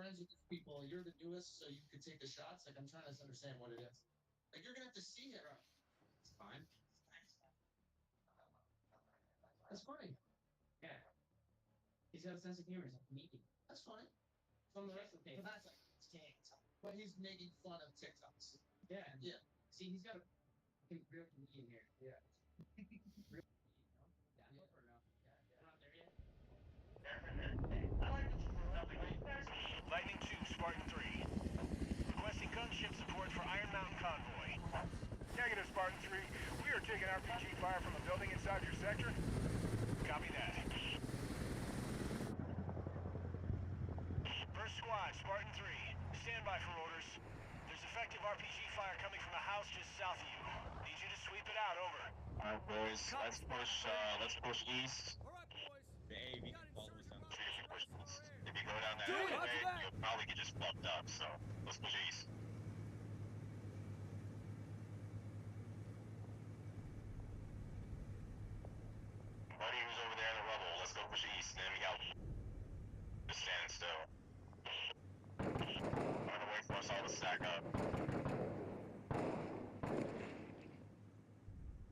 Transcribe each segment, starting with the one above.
friends with these people. You're the newest, so you could take the shots. Like, I'm trying to understand what it is. Like, you're gonna have to see it. It's fine. That's fine. Yeah. He's got a sense of humor. He's like me. That's fine. Some of the rest of the things. But that's like TikTok. But he's making fun of TikToks. Yeah. Yeah. See, he's got a real comedian here. Yeah. Real comedian, no? Yeah. Or no? Yeah. We're not there yet. Lightning 2, Spartan 3. Requesting gunship support for Iron Mountain convoy. Negative, Spartan 3. We are taking RPG fire from a building inside your sector. Copy that. First squad, Spartan 3. Stand by for orders. There's effective RPG fire coming from a house just south of you. Need you to sweep it out, over. Alright, boys, let's push east. Alright, boys. The AV can follow us down the If you push street. east. If you go down that Dude, alleyway, roger that. you'll probably get just fucked up, so let's push east. Buddy who's over there in the rubble, let's go push east, and then we got just standing still. I'm gonna wait for us all to stack up.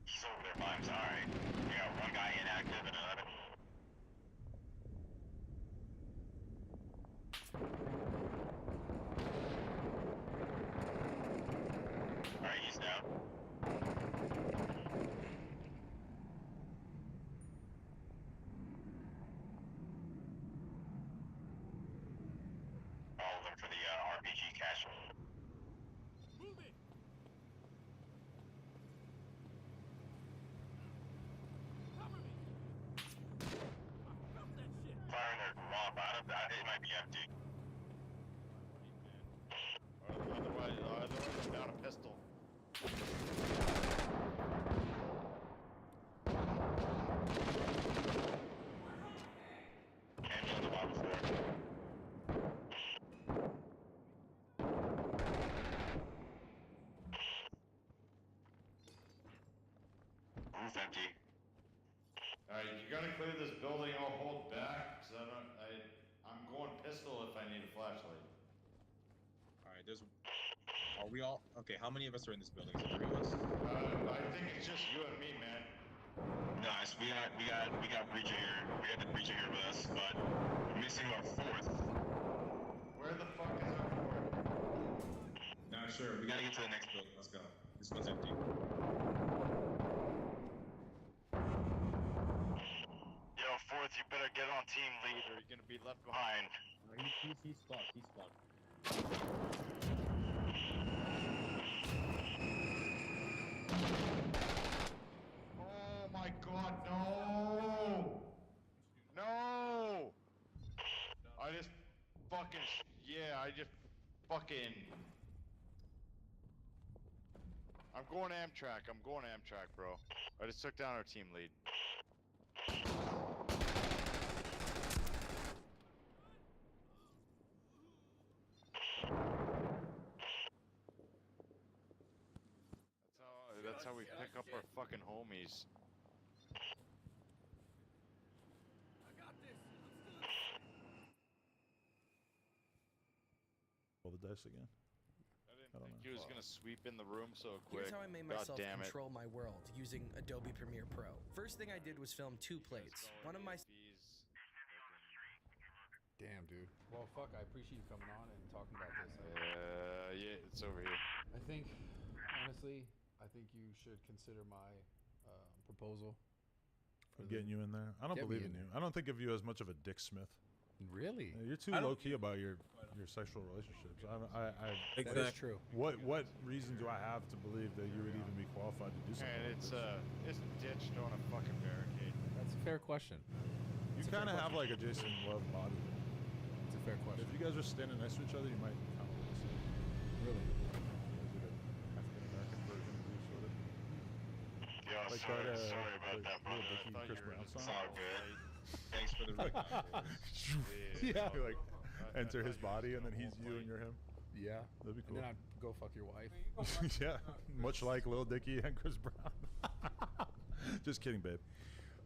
He's over there by himself, alright. We got one guy inactive and another. Alright, he's down. All of them for the RPG cache. Move it. Cover me. I felt that shit. Firing their romp out of that, it might be empty. Otherwise, I'm down a pistol. Enemy on the bottom floor. Roof empty. Alright, you gotta clear this building. I'll hold back, cause I'm going pistol if I need a flashlight. Alright, there's... Are we all... Okay, how many of us are in this building? Is it 3 of us? I think it's just you and me, man. Nice, we got Breacher here. We got the Breacher here with us, but we're missing our fourth. Where the fuck is our fourth? Not sure. We gotta get to the next building. Let's go. This one's empty. Yo, fourth, you better get on team lead or you're gonna be left behind. He's fucked. He's fucked. Oh my god, no! No! I just fucking, I just fucking... I'm going Amtrak, bro. I just took down our team lead. That's how we pick up our fucking homies. I got this. Let's do this. Roll the dice again. I didn't don't think know. he was gonna sweep in the room so quick. Here's how I made God myself damn it. control my world using Adobe Premiere Pro. First thing I did was film 2 plates. One of my Damn, dude. Well, fuck, I appreciate you coming on and talking about this. Yeah, it's over here. I think, honestly, I think you should consider my proposal. For getting you in there. I don't Get me believe in in you. there. I don't think of you as much of a Dick Smith. Really? You're too low key about your sexual relationships. That is true. What reason do I have to believe that you would even be qualified to do something? And it's ditched on a fucking barricade. That's a fair question. You kind of have like a Jason Love body. It's a fair question. If you guys are standing next to each other, you might kind of listen. Really? African American version of you, sort of. Yeah, Like sorry, that, sorry about that, brother. Little I Dicky thought Chris you were Brown It's song. all good. Thanks for the reminder. Yeah, like enter his body and then he's you and you're him. Yeah. That'd be cool. And then I'd go fuck your wife. Yeah, much like Lil Dicky and Chris Brown. Just kidding, babe.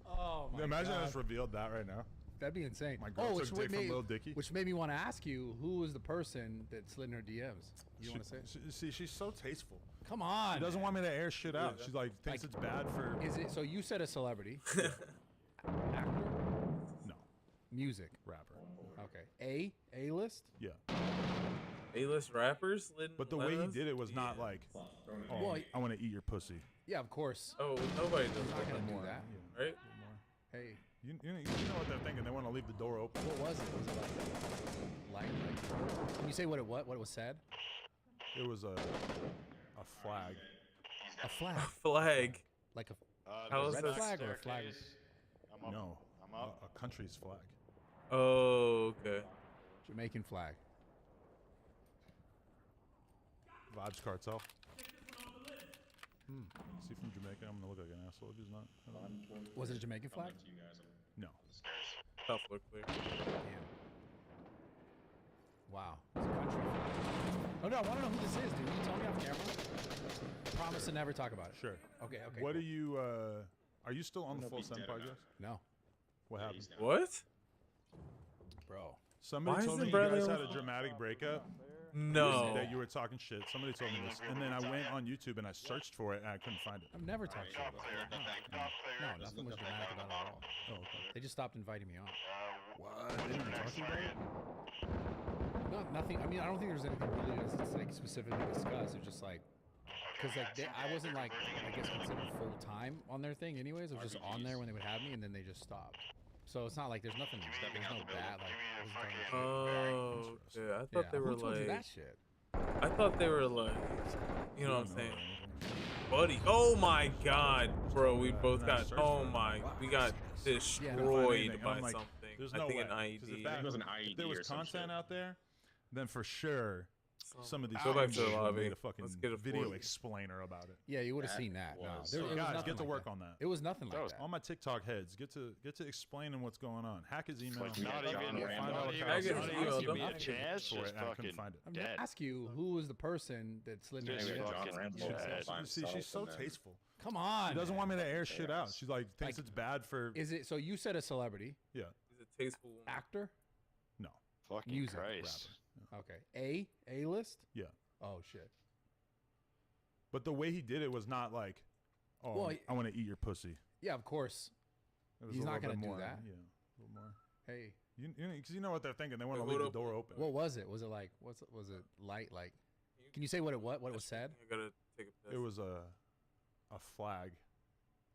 Oh my Imagine God. I just revealed that right now. That'd be insane. My girl took dick from Lil Dicky. Which made me want to ask you, who was the person that slid in her DMs? You want to say it? See, she's so tasteful. Come on. She doesn't want me to air shit out. She's like, thinks it's bad for... Is it, so you said a celebrity. Actor? No. Music? Rapper. Okay. A-list? Yeah. A-list rappers? But the way he did it was not like, oh, I want to eat your pussy. Yeah, of course. Oh, nobody does not going to do that. Yeah. Right? Hey. You know what they're thinking. They want to leave the door open. What was it? Was it like... Can you say what it what was said? It was a flag. A flag? A flag. Like a how is red that flag or a flag? No. I'm up. A country's flag. Oh, okay. Jamaican flag. Vibes Cartel. Is he from Jamaica? I'm gonna look like an asshole if he's not. Was it a Jamaican flag? No. Tough look clear. Damn. Wow. It's a country flag. Oh no, I want to know who this is, dude. Can you tell me off camera? Promise to never talk about it. Sure. Okay. What cool. are you still on the Full Send podcast? No. What happened? What? Bro. Somebody told me you guys had a dramatic breakup. No. That you were talking shit. Somebody told me this. And then I went on YouTube and I searched for it and I couldn't find it. I've never talked shit about it. No, nothing was dramatic about it at all. Oh, okay. They just stopped inviting me on. What? They didn't talk to you about it? No, nothing. I mean, I don't think there was anything really to like specifically discuss. It was just like, because like I wasn't like I guess considered full time on their thing. Anyways, it was just on there when they would have me, and then they just stopped. So it's not like there's nothing. There's no bad like. Oh, yeah. I thought they were Who told you like. that shit? I thought they were like. You know what I'm saying? Buddy. Oh my God, bro. We both got. Oh my. We got destroyed by something. I think an IED. If there was content out there, then for sure. Some of these go back to the lobby. Made a fucking video explainer about it. Yeah, you would have seen that. No, so guys, get to work on that. It was nothing like that. All my TikTok heads, get to explaining what's going on. Hack his email. Not even a chance. Just fucking find it. I'm gonna ask you, who was the person that slid in your See, she's so tasteful. Come on. She doesn't want me to air shit out. She's like thinks it's bad for. Is it? So you said a celebrity? Yeah. Is it tasteful? Actor? No. Fucking music Christ. Rapper. Okay. A-list? Yeah. Oh shit. But the way he did it was not like, oh, well, I want to eat your pussy. Yeah, of course. He's not gonna do that. Yeah, a little more. Hey. Because you know what they're thinking. They want to leave the door open. What was it? Was it like was it light like? Can you say what it was said? I gotta take a piss. It was a flag.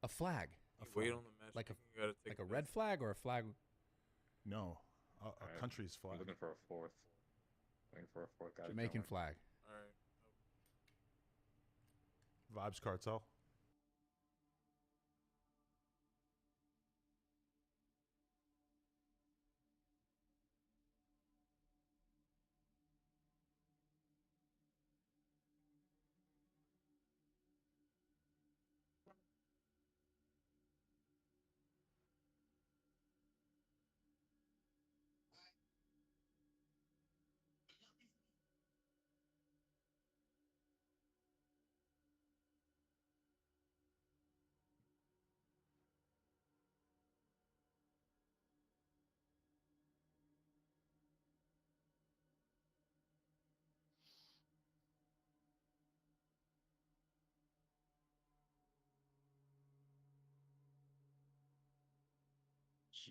A flag. Wait on the match. Like a red flag or a flag? No, a country's flag. I'm looking for a fourth. Waiting for a fourth guy. Jamaican flag. All right. Vibes Cartel.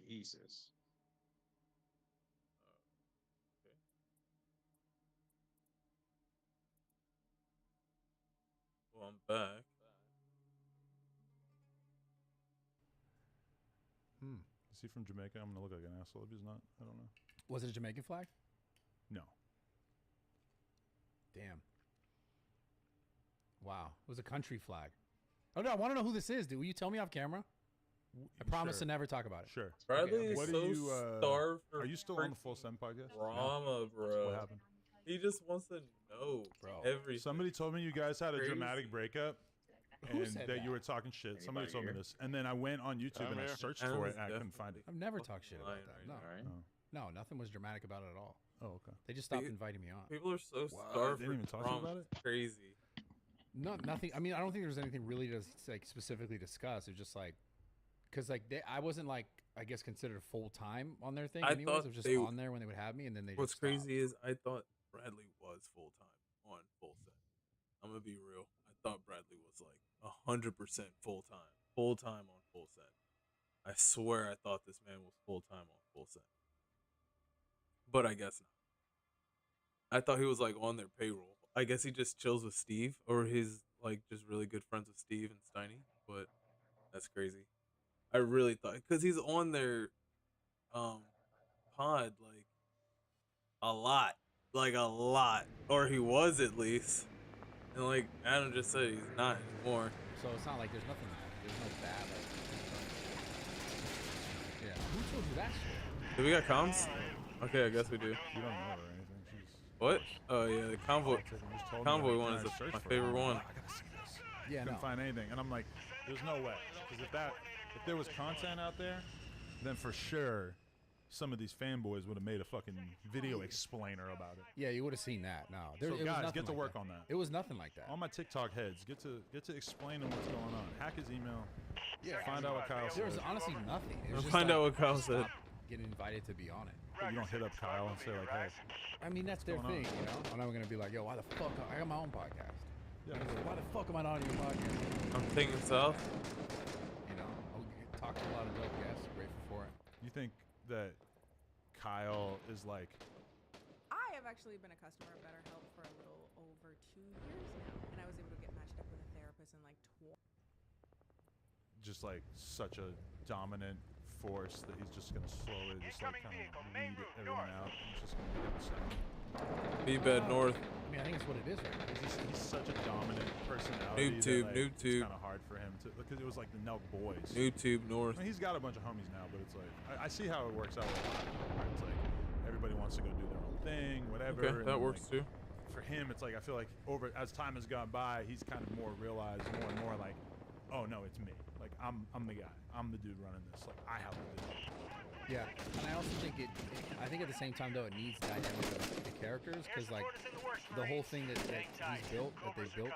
Jesus. Okay. Well, I'm back. Is he from Jamaica? I'm gonna look like an asshole if he's not. I don't know. Was it a Jamaican flag? No. Damn. Wow. It was a country flag. Oh no, I want to know who this is, dude. Will you tell me off camera? I promise to never talk about it. Sure. Bradley is what so are you, starved for are you still on the Full Send podcast? Drama, bro. What happened? He just wants to know, bro. Everything. Somebody told me you guys had a dramatic breakup. Who And said that you were talking shit. Somebody told me this. And then I went on YouTube and I searched for it and I couldn't find it. I've never talked shit about that. No. No, nothing was dramatic about it at all. Oh, okay. They just stopped inviting me on. People are so starved They for didn't even talk to you about it? Crazy. No, nothing. I mean, I don't think there was anything really to like specifically discuss. It was just like, cause like I wasn't like I guess, considered full time on their thing. I Anyways, thought it was just they- on there when they would have me, and then they. What's just stopped. crazy is I thought Bradley was full time on full set. I'm gonna be real. I thought Bradley was like 100% full time on full set. I swear I thought this man was full time on full set, but I guess not. I thought he was like on their payroll. I guess he just chills with Steve, or he's like just really good friends with Steve and Steiny. But that's crazy. I really thought because he's on their pod like a lot, or he was at least. And like Adam just said, he's not anymore. So it's not like there's nothing. There's no bad. Like, yeah. Who told you that shit? Do we got comms? Okay, I guess we do. You don't know her or anything. She's What? Oh yeah, the convoy one is my favorite one. I gotta see this. Yeah, Couldn't no. find anything, and I'm like, there's no way, because if there was content out there, then for sure, some of these fanboys would have made a fucking video explainer about it. Yeah, you would have seen that. No, So it was guys, nothing get to like work that. on that. It was nothing like that. All my TikTok heads, get to explaining what's going on. Hack his email. Yeah, Find out what Kyle there was said. honestly nothing. It was just Find like, out what Kyle said. stop getting invited to be on it. But you don't hit up Kyle and say like, hey, I mean, that's their going on? thing, you know. I'm not gonna be like, yo, why the fuck? I got my own podcast. yeah, Why the fuck am I not on your podcast? I'm thinking south. You know, I'll talk to a lot of dope guests. Grateful for it. you think that Kyle is like, I have actually been a customer of BetterHelp for a little over 2 years now, and I was able to get matched up with a therapist in like just like such a dominant force that he's just gonna slowly just like kind of weed everyone out? He's just gonna be able to stay. Be bad north. I mean, I think it's what it is right now. He's such a dominant personality. Noob It's tube. kind of hard for him to, because it was like the Nelk boys. YouTube north. I mean, he's got a bunch of homies now, but it's like I see how it works out with a lot of people, right? It's like everybody wants to go do their own thing, whatever. Okay, and that then, works like, too. For him, it's like I feel like as time has gone by, he's kind of more realized more and more like, oh no, it's me. Like I'm the guy. I'm the dude running this. Like I have the vision. Yeah, and I also think I think at the same time though it needs dynamic of the characters, because like the whole thing that they built,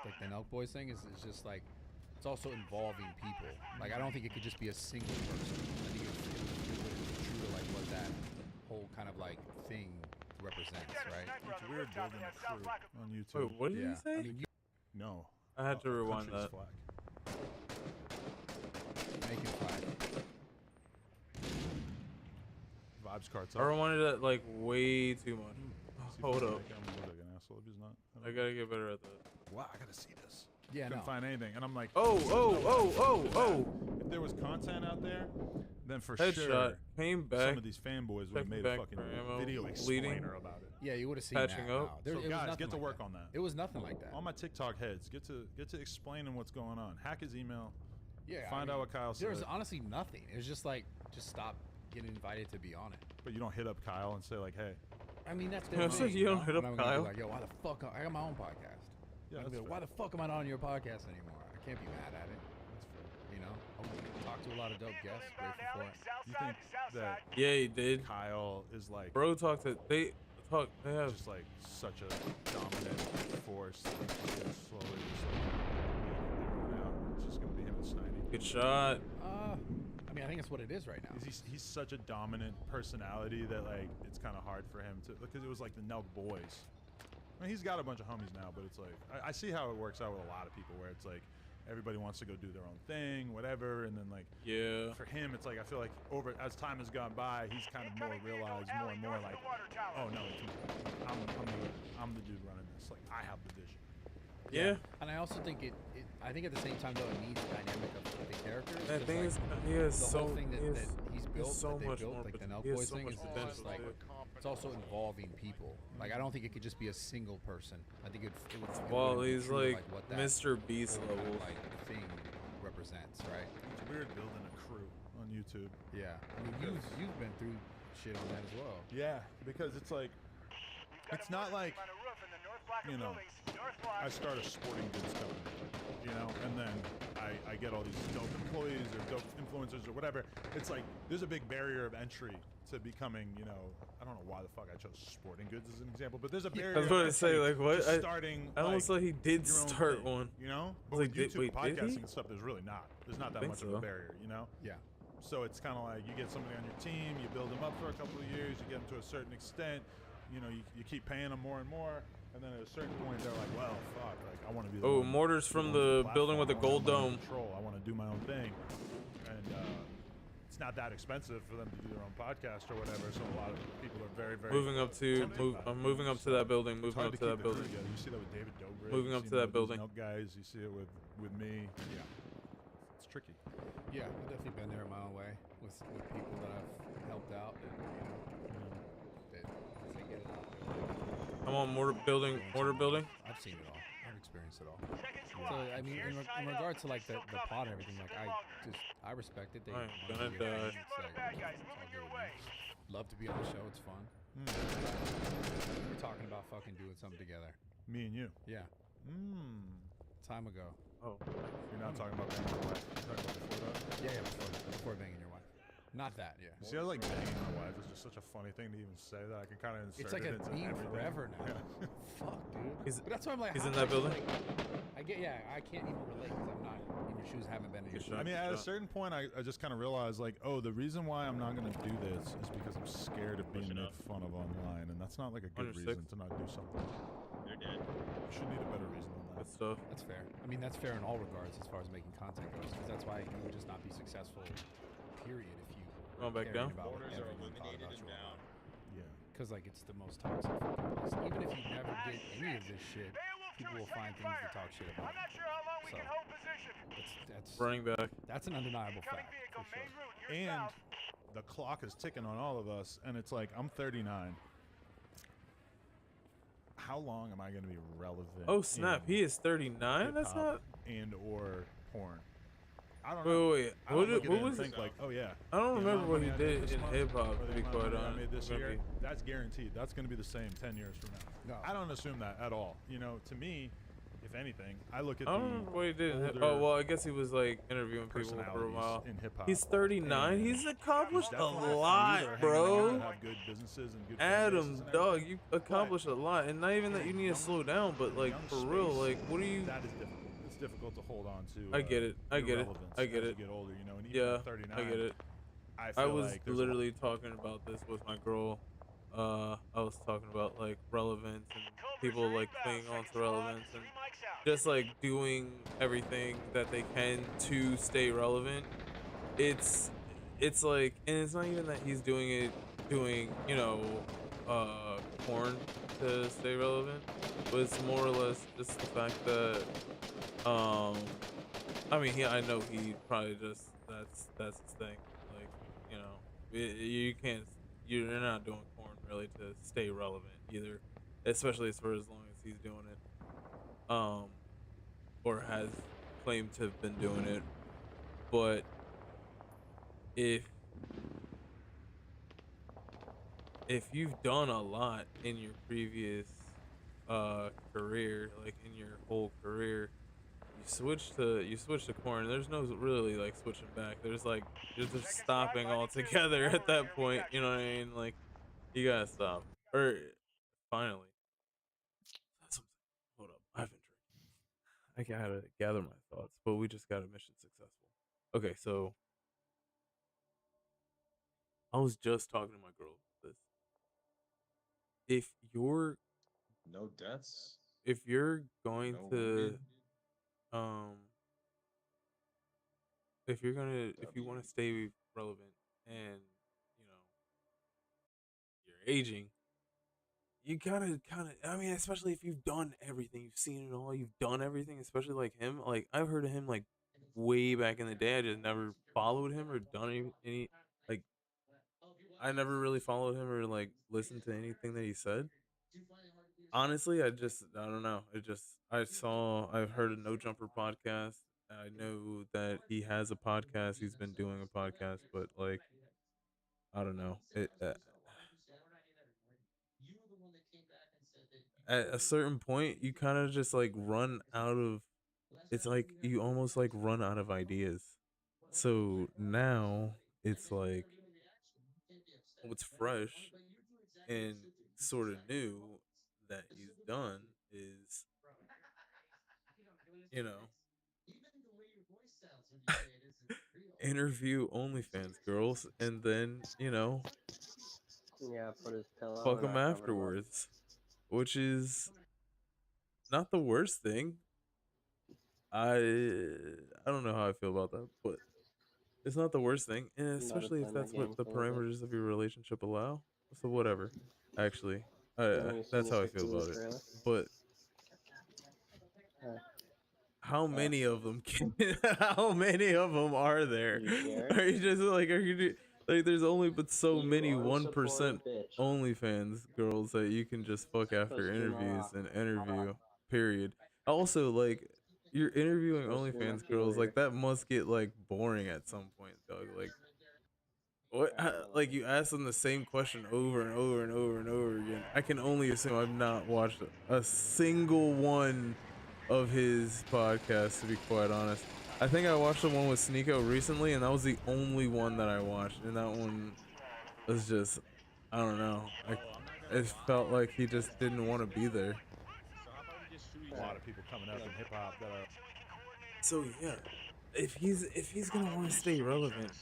like the Nelk Boys thing, is just like it's also involving people. Like I don't think it could just be a single person. I think it's true to like what that whole kind of like thing represents, right? It's weird building a crew on YouTube. Wait, what did you say? I mean, No. I had to a rewind country's that. flag. make it flag. Vibes cards. I rewinded that like way too much. Hold up. Like an asshole if he's not. I gotta get better at that. Wow, I gotta see this. Yeah, Couldn't no. find anything, and I'm like, Oh. if there was content out there, then for Headshot. sure Came back. some of these fanboys would have Checking made a back fucking for ammo, video bleeding. explainer about it. Yeah, you would have seen Patching that. up. No. There, So it was guys, nothing get to like work that. on that. It was nothing like that. All my TikTok heads, get to explaining what's going on. Hack his email. Yeah, Find out what Kyle There was said. honestly nothing. It was just like, just stop getting invited to be on it. But you don't hit up Kyle and say like, hey. I mean, that's Yeah, their so thing, you don't know? hit up I'm not gonna be Kyle? Like, yo, why the fuck? I got my own podcast. Yeah, I'm gonna that's be like, fair. why the fuck am I not on your podcast anymore? I can't be mad at it. That's fair. You know, I'll talk to a lot of dope guests. Grateful for it. You think that Yeah, he did. Kyle is like Bro talked to they have just like such a dominant force that he's just gonna slowly just like weed everyone out. It's just gonna be him and Snidey. good shot. I mean, I think it's what it is right now. He's such a dominant personality that like it's kind of hard for him to, because it was like the Nelk boys. I mean, he's got a bunch of homies now, but it's like I see how it works out with a lot of people, where it's like everybody wants to go do their own thing, whatever, and then like Yeah. for him, it's like I feel like as time has gone by, he's kind of more realized more and more like, oh no, it's me. I'm the dude running this. Like I have the vision. Yeah. And I also think I think at the same time though it needs dynamic of the characters. I 'cause, think like, it's, he has the so whole thing that he's built, so that they much built, more like the pot- Nelk he has Boys so thing, much is potential, just like dude. it's also involving people. Like I don't think it could just be a single person. I think it would. Well, be he's true to, like what that Mr. Beast whole kind of, level. like thing represents, right? It's weird building a crew on YouTube. Yeah. I mean, you've been through shit on that as well. Yeah, because it's like it's not like, you know, I start a sporting goods company, you know, and then I get all these dope employees or dope influencers or whatever. It's like there's a big barrier of entry to becoming, you know, I don't know why the fuck I chose sporting goods as an example, but there's a barrier. I was about to of say, entry like, what? to starting. I almost like, thought he did your own start thing, one. you know, but Like, with YouTube wait, did he? podcasting and stuff, there's really not. There's not that think much of so. a barrier, you know. Yeah. So it's kind of like you get somebody on your team, you build them up for a couple of years, you get them to a certain extent, you keep paying them more and more, and then at a certain point they're like, well, fuck, like I want to be the one, mortars from the building with the gold dome. I want to do my own thing, and it's not that expensive for them to do their own podcast or whatever. So a lot of people are very, very moving up to that building. Moving up to that building. You see that with David Dobrik. Moving up to that building. Guys, you see it with me. Yeah, it's tricky. Yeah, I've definitely been there a mile away with people that I've helped out. And, they get it out there. I'm on mortar building. I've seen it all. I've experienced it all. So I mean, in regard to like the pod and everything, like I respect it. They gonna die. Love to be on the show. It's fun. We're talking about fucking doing something together. Me and you. Yeah. Time ago. Oh, you're not talking about banging your wife. You're talking about before that? Yeah, before banging your wife. Not that, yeah. See, I like banging my wife. It's just such a funny thing to even say that I can kind of insert it's like it a into theme everything. Forever now. Yeah. Fuck, dude. But that's why I'm like, he's in that building. I can't even relate because I'm not in your shoes. Haven't been in your shoes. I mean, at a certain point, I just kind of realized, like, oh, the reason why I'm not going to do this is because I'm scared of being made fun of online, and that's not like a good reason to not do something. You're dead. You should need a better reason than that. Good stuff. That's fair. I mean, that's fair in all regards as far as making content goes, because that's why you would just not be successful. Period. If you going back down. Borders are illuminated and down. Yeah. Because like it's the most toxic fucking place. Even if you never did any of this shit, people will find things to talk shit about. I'm not sure how long we can hold position. That's running back. That's an undeniable fact. For sure. And the clock is ticking on all of us, and it's like I'm 39. How long am I going to be relevant? Oh snap! He is 39. That's not or porn. I don't know. Wait. What was think like, oh yeah. I don't remember what he did in hip hop. To be quite honest, I made this year. That's guaranteed. That's going to be the same 10 years from now. No. I don't assume that at all. To me, if anything, I look at. I don't remember what he did. Oh well, I guess he was like interviewing people for a while. In hip hop. He's 39. He's accomplished a lot, bro. Have good businesses and good Adam, dog, you accomplished a lot, and not even that you need to slow down, but like for real, like what do you? That is difficult. It's difficult to hold on to. I get it. I get it. I get it. As you get older, and even yeah, at 39, I get it. I was like literally talking about this with my girl. I was talking about like relevance and people like clinging on to relevance and just like doing everything that they can to stay relevant. It's like, and it's not even that he's doing porn to stay relevant, but it's more or less just the fact that I mean I know he probably just that's his thing, like you're not doing porn really to stay relevant either, especially for as long as he's doing it, or has claimed to have been doing it. But if you've done a lot in your previous career, like in your whole career, you switch to porn. There's no really like switching back. There's like you're just stopping altogether at that point. You know what I mean? Like you gotta stop. Or finally, hold up, I haven't drank. I gotta gather my thoughts, but we just got a mission successful. Okay, so I was just talking to my girl about this. If you're no deaths, if you're going to if you want to stay relevant and you're aging, you gotta kind of, I mean, especially if you've done everything, you've seen it all, you've done everything, especially like him. Like I've heard of him like way back in the day. I just never followed him or done any like I never really followed him or like listened to anything that he said. Honestly, I don't know. I've heard a No Jumper podcast. I know that he has a podcast. He's been doing a podcast, but like, I don't know. At a certain point, you kind of just like run out of. It's like you almost like run out of ideas. So now it's like what's fresh and sort of new that he's done is, interview OnlyFans girls and then, you know, Yeah, put his pillow fuck in them our cover book. afterwards, which is not the worst thing. I don't know how I feel about that, but it's not the worst thing, and especially if that's what the parameters of your relationship allow. So whatever, actually, that's how I feel about it. But how many of them can? How many of them are there? Are you just like, are you like? There's only but so many 1% OnlyFans girls that you can just fuck after interviews and interview. Period. Also, like, you're interviewing OnlyFans girls, like that must get like boring at some point, dog. Like, what? Like you ask them the same question over and over and over and over again. I can only assume I've not watched a single one of his podcasts, to be quite honest. I think I watched the one with Sneeko recently, and that was the only one that I watched, and that one was just, I don't know. It felt like he just didn't want to be there. A lot of people coming up in hip hop that are. So yeah, if he's gonna want to stay relevant,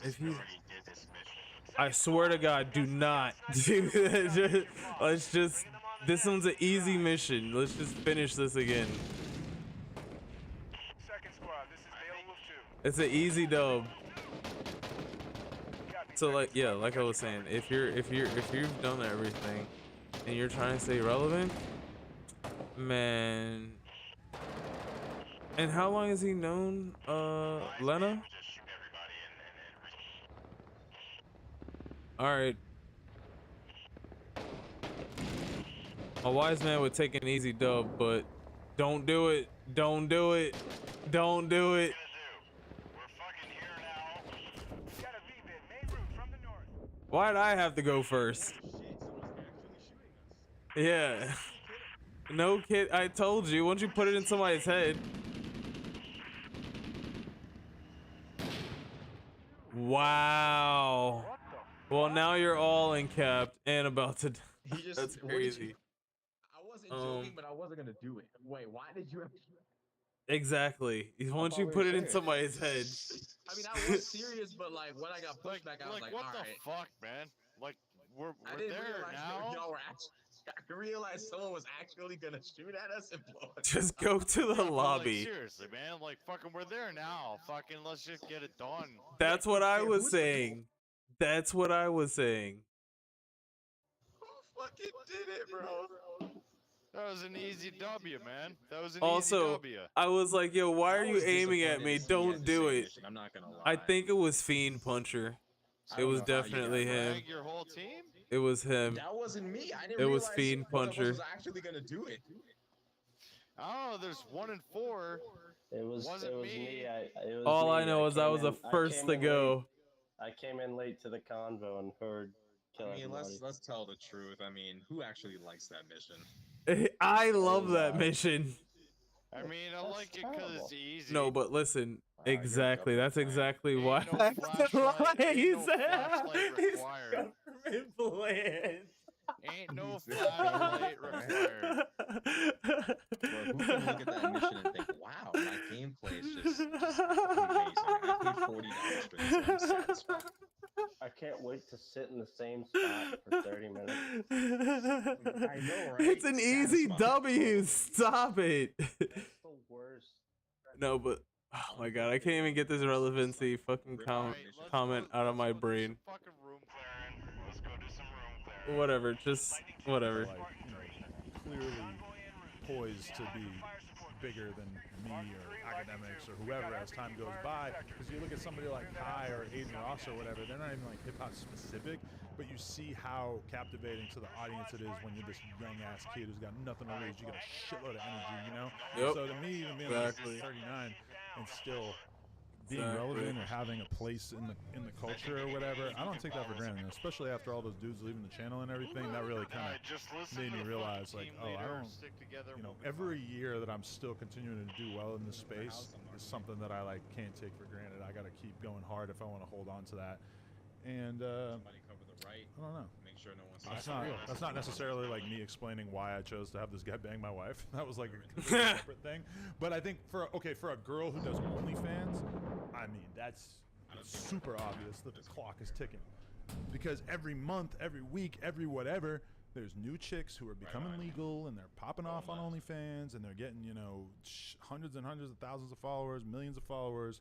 I swear to God, do not. Let's just. This one's an easy mission. Let's just finish this again. It's an easy dub. So like, yeah, like I was saying, if you've done everything and you're trying to stay relevant, man. And how long has he known Lena? All right. A wise man would take an easy dub, but don't do it. Don't do it. Don't do it. Why'd I have to go first? Yeah. No kid. I told you. Once you put it in somebody's head. Wow. Well, now you're all encapped and about to. That's crazy. I wasn't joking, but I wasn't gonna do it. Wait, why did you? Exactly. Once you put it in somebody's head. I mean, I was serious, but like when I got pushed back, I was like, what all the right. fuck, man? Like we're I didn't there realize now. y'all were actually. I realized someone was actually gonna shoot at us and blow us. Just go to the lobby. Like, seriously, man. Like fucking, we're there now. Fucking, let's just get it done. That's what I was saying. That's what I was saying. Who fucking did it, bro? That was an easy W, man. That was an Also, easy W. I was like, yo, why are you aiming at me? Don't do it. I'm not gonna lie. I think it was Fiend Puncher. It was definitely him. Your whole team? It was him. That wasn't me. I didn't It was realize Fiend one of us Puncher. was actually gonna do it. Oh, there's 1 and 4. It was me. All I know is I was the first to go. I came in late to the convo and heard kill I mean, everybody. let's tell the truth. I mean, who actually likes that mission? I love that mission. I mean, I like it because it's easy. No, but listen, exactly. That's exactly why. No flashlight, He's required. government plan. Ain't no flashlight required. Bro, who can look at that mission and think, wow, my gameplay is just amazing. I paid $40 for this. I'm satisfied. I can't wait to sit in the same spot for 30 minutes. I know, right? It's an easy W. Stop it. That's the worst. No, but oh my god, I can't even get this relevancy fucking comment out of my brain. Fucking room clearing. Let's go do some room clearing. Whatever, just whatever. Like, clearly poised to be bigger than me or academics or whoever as time goes by. Because you look at somebody like Kai or Aiden Ross or whatever, they're not even like hip hop specific, but you see how captivating to the audience it is when you're this young ass kid who's got nothing to lose. You got a shitload of energy, you know? Yep. So to me, even being like 39 and still being relevant or having a place in the culture or whatever, I don't take that for granted, especially after all those dudes leaving the channel and everything. That really kind of made me realize, like, oh, I don't, every year that I'm still continuing to do well in this space is something that I like can't take for granted. I got to keep going hard if I want to hold on to that. And Somebody cover the right. I don't know. Make sure no one That's not necessarily like me explaining why I chose to have this guy bang my wife. That was like a completely separate thing. But I think for a girl who does OnlyFans, I mean, it's super obvious that the clock is ticking. Because every month, every week, every whatever, there's new chicks who are becoming legal and they're popping off on OnlyFans and they're getting, you know, hundreds and hundreds of thousands of followers, millions of followers.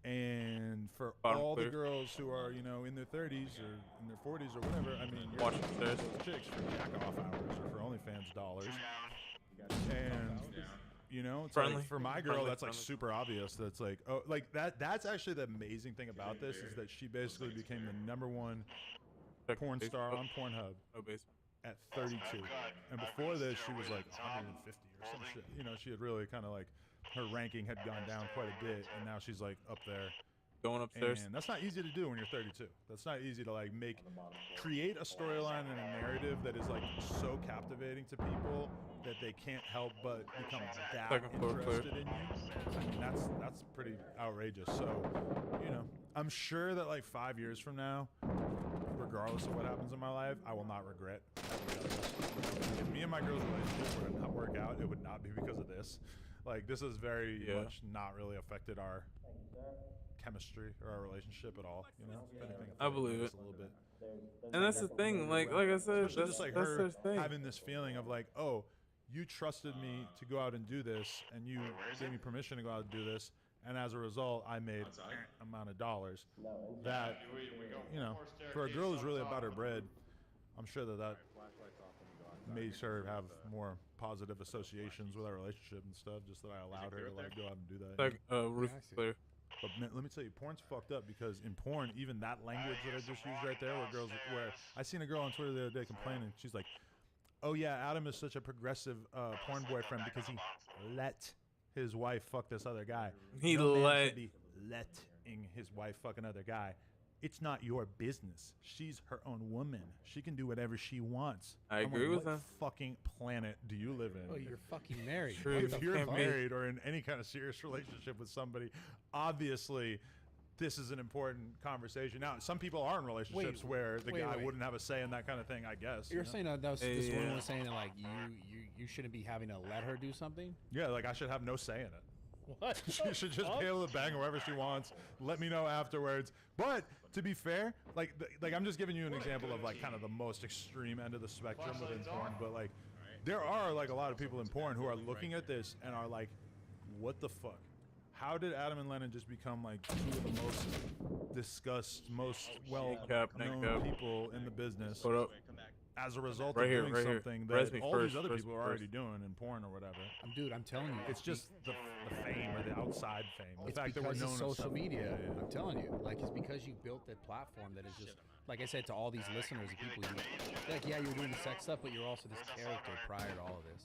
And for all the girls who are, you know, in their 30s or in their 40s or whatever, I mean, you're watching those chicks for jack-off hours or for OnlyFans dollars. And, you know, it's like, for my girl, that's like super obvious. That's like, oh, like that's actually the amazing thing about this is that she basically became the #1 porn star on Pornhub at 32. And before this, she was like 150 or some shit. You know, she had really kind of like, her ranking had gone down quite a bit, and now she's like up there. Going upstairs. And that's not easy to do when you're 32. That's not easy to like create a storyline and a narrative that is like so captivating to people that they can't help but become that interested in you. I mean, that's pretty outrageous. So, you know, I'm sure that like 5 years from now, regardless of what happens in my life, I will not regret having done this. If me and my girl's relationship were to not work out, it would not be because of this. Like, this has very much not really affected our chemistry or our relationship at all. You know, if anything, I believe it. A little bit. And that's the thing. Like I said, especially just like her having this feeling of like, oh, you trusted me to go out and do this, and you gave me permission to go out and do this, and as a result, I made amount of dollars. That, you know, for a girl who's really about her bread, I'm sure that made her have more positive associations with our relationship and stuff, just that I allowed her to like go out and do that. Like roof clear. But man, let me tell you, porn's fucked up because in porn, even that language that I just used right there, where I seen a girl on Twitter the other day complaining. She's like, "Oh yeah, Adam is such a progressive porn boyfriend because he let his wife fuck this other guy. He man should be letting his wife fuck another guy. It's not your business. She's her own woman. She can do whatever she wants." I agree with that. What fucking planet do you live in? Oh, you're fucking married. If you're married or in any kind of serious relationship with somebody, obviously this is an important conversation. Now, some people are in relationships where the guy wouldn't have a say in that kind of thing, I guess. You're saying that this woman was saying that like you shouldn't be having to let her do something? Yeah, like I should have no say in it. What? She should just be able to bang wherever she wants. Let me know afterwards. But to be fair, like I'm just giving you an example of like kind of the most extreme end of the spectrum within porn. But like, there are like a lot of people in porn who are looking at this and are like, "What the fuck? How did Adam and Lennon just become like two of the most discussed, most well-known people in the business?" As a result of doing something that all these other people are already doing in porn or whatever. Dude, I'm telling you. It's just the fame or the outside fame. The It's fact that we're because known of social media. I'm telling you. Like, it's because you built that platform that is just, like I said to all these listeners and people, like, yeah, you were doing the sex stuff, but you're also this character prior to all of this.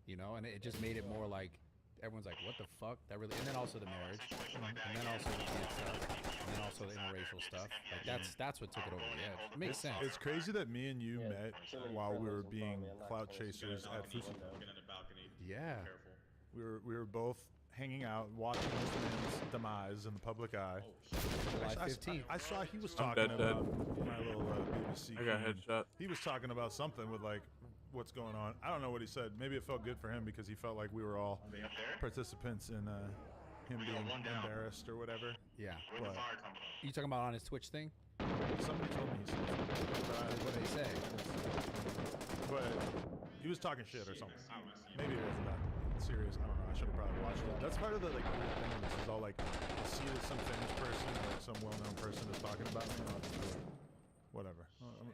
You know, and it just made it more like, everyone's like, what the fuck? That really, and then also the marriage, and then also the kid stuff, and then also the interracial stuff. Like that's what took it over the edge. It makes sense. It's crazy that me and you met while we were being clout chasers at Fusiko. Yeah. We were both hanging out, watching this man's demise in the public eye. July 15th. I saw he was talking about my little BBC. I got headshot. He was talking about something with like, what's going on. I don't know what he said. Maybe it felt good for him because he felt like we were all participants in him being embarrassed or whatever. Yeah. But you talking about on his Twitch thing? Somebody told me he said what did he say? But he was talking shit or something. Maybe it wasn't that serious. I don't know. I should have probably watched it. That's part of the like weird thing. This is all like, I see that some famous person or some well-known person is talking about me. I'll just be like, whatever.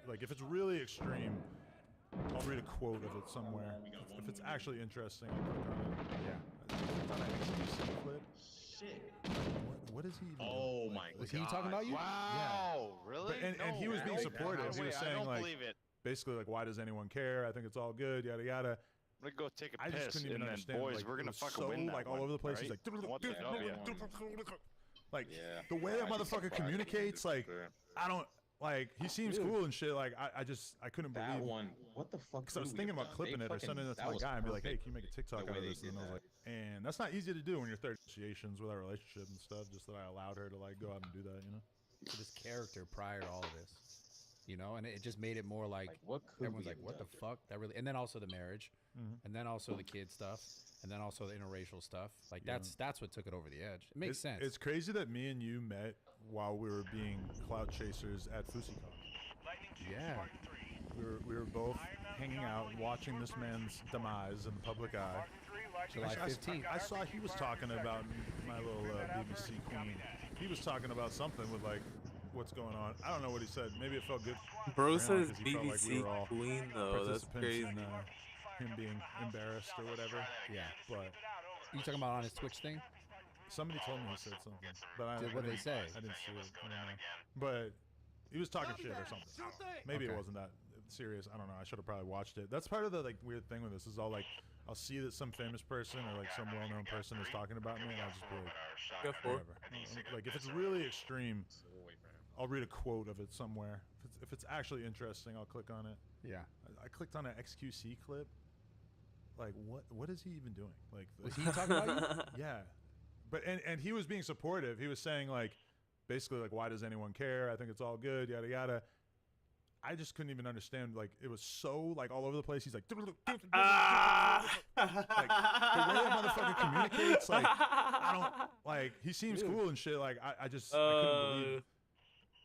Like if it's really extreme, I'll read a quote of it somewhere. If it's actually interesting, I'll click on it. Yeah. Clip. Shit. What is he? Oh my god. Was he talking about you? Wow. Really? But, and he was being supportive. He was saying like, basically like, why does anyone care? I think it's all good. Yada yada. I'm gonna go take a I piss, just couldn't even and then understand. boys, like, we're gonna fucking so, win that like one, all over the place. right? He's like, Want the like the way that motherfucker communicates. Like I don't. Like he seems cool and shit. Like I couldn't believe that one. What the fuck? Because I was thinking about clipping it or sending it to my guy and be like, hey, can you make a TikTok out of this? And I was like, and that's not easy to do when you're third negotiations with our relationship and stuff. Just that I allowed her to like go out and do that, you know. So this character prior to all of this, you know, and it just made it more like everyone's like, what the fuck? That really, and then also the marriage, and then also the kid stuff, and then also the interracial stuff. Like that's what took it over the edge. It makes sense. It's crazy that me and you met while we were being cloud chasers at FusiCon. Yeah. We were both hanging out, watching this man's demise in the public eye. July 15th. I saw he was talking about my little BBC queen. He was talking about something with like, what's going on. I don't know what he said. Maybe it felt good. Bro for him says 'cause he felt like we BBC were all queen though. That's participants crazy. in, him being embarrassed or whatever. Yeah. But You talking about on his Twitch thing? somebody told me he said something. But I, What'd they say? I didn't see it. I don't know. But he was talking shit or something. Maybe it Okay. wasn't that serious. I don't know. I should have probably watched it. That's part of the like weird thing with this is all like I'll see that some famous person or like some well-known person is talking about me, and I'll just be like, Go for it. whatever. Like if it's really extreme, I'll read a quote of it somewhere. If it's actually interesting, I'll click on it. Yeah. I clicked on an XQC clip. Like what is he even doing? Like Was he talking about you? Yeah, but and he was being supportive. He was saying like basically like why does anyone care? I think it's all good. Yada yada. I just couldn't even understand. Like it was so like all over the place. He's like, like the way that motherfucker communicates. Like I don't like. He seems cool and shit. Like I just I couldn't believe.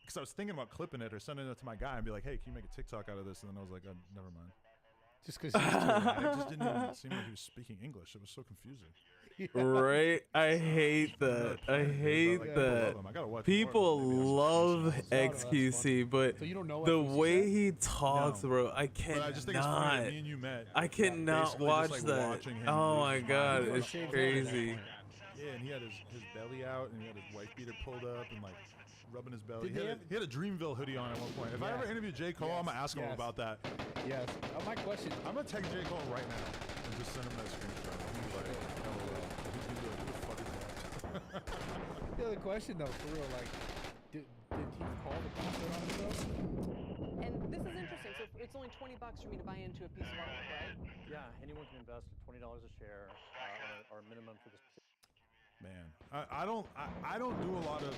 Because I was thinking about clipping it or sending it to my guy and be like, hey, can you make a TikTok out of this? And then I was like, oh, never mind. Just because he's doing that. It just didn't even seem like he was speaking English. It was so confusing. Right? I hate that. I hate that. People love XQC, but the way he talks, bro, I cannot. I just think it's funny that me and you met. I cannot basically watch just, like, that. watching him Oh lose my his god, mind. it's crazy. Yeah, and he had his belly out, and he had his wife beater pulled up, and like rubbing his belly. Did He had a Dreamville hoodie on at one point. If I ever interview J. Cole, I'm gonna ask him about that. Yes. My question. I'm gonna text J. Cole right now and just send him that screenshot. He's like, LOL. He's gonna be like, who the fuck is that? The other question though, for real, like, did he call the concert on himself? And this is interesting. So it's only $20 for me to buy into a piece of artwork, right? Yeah, anyone can invest $20 a share or a minimum for this. Man, I don't do a lot of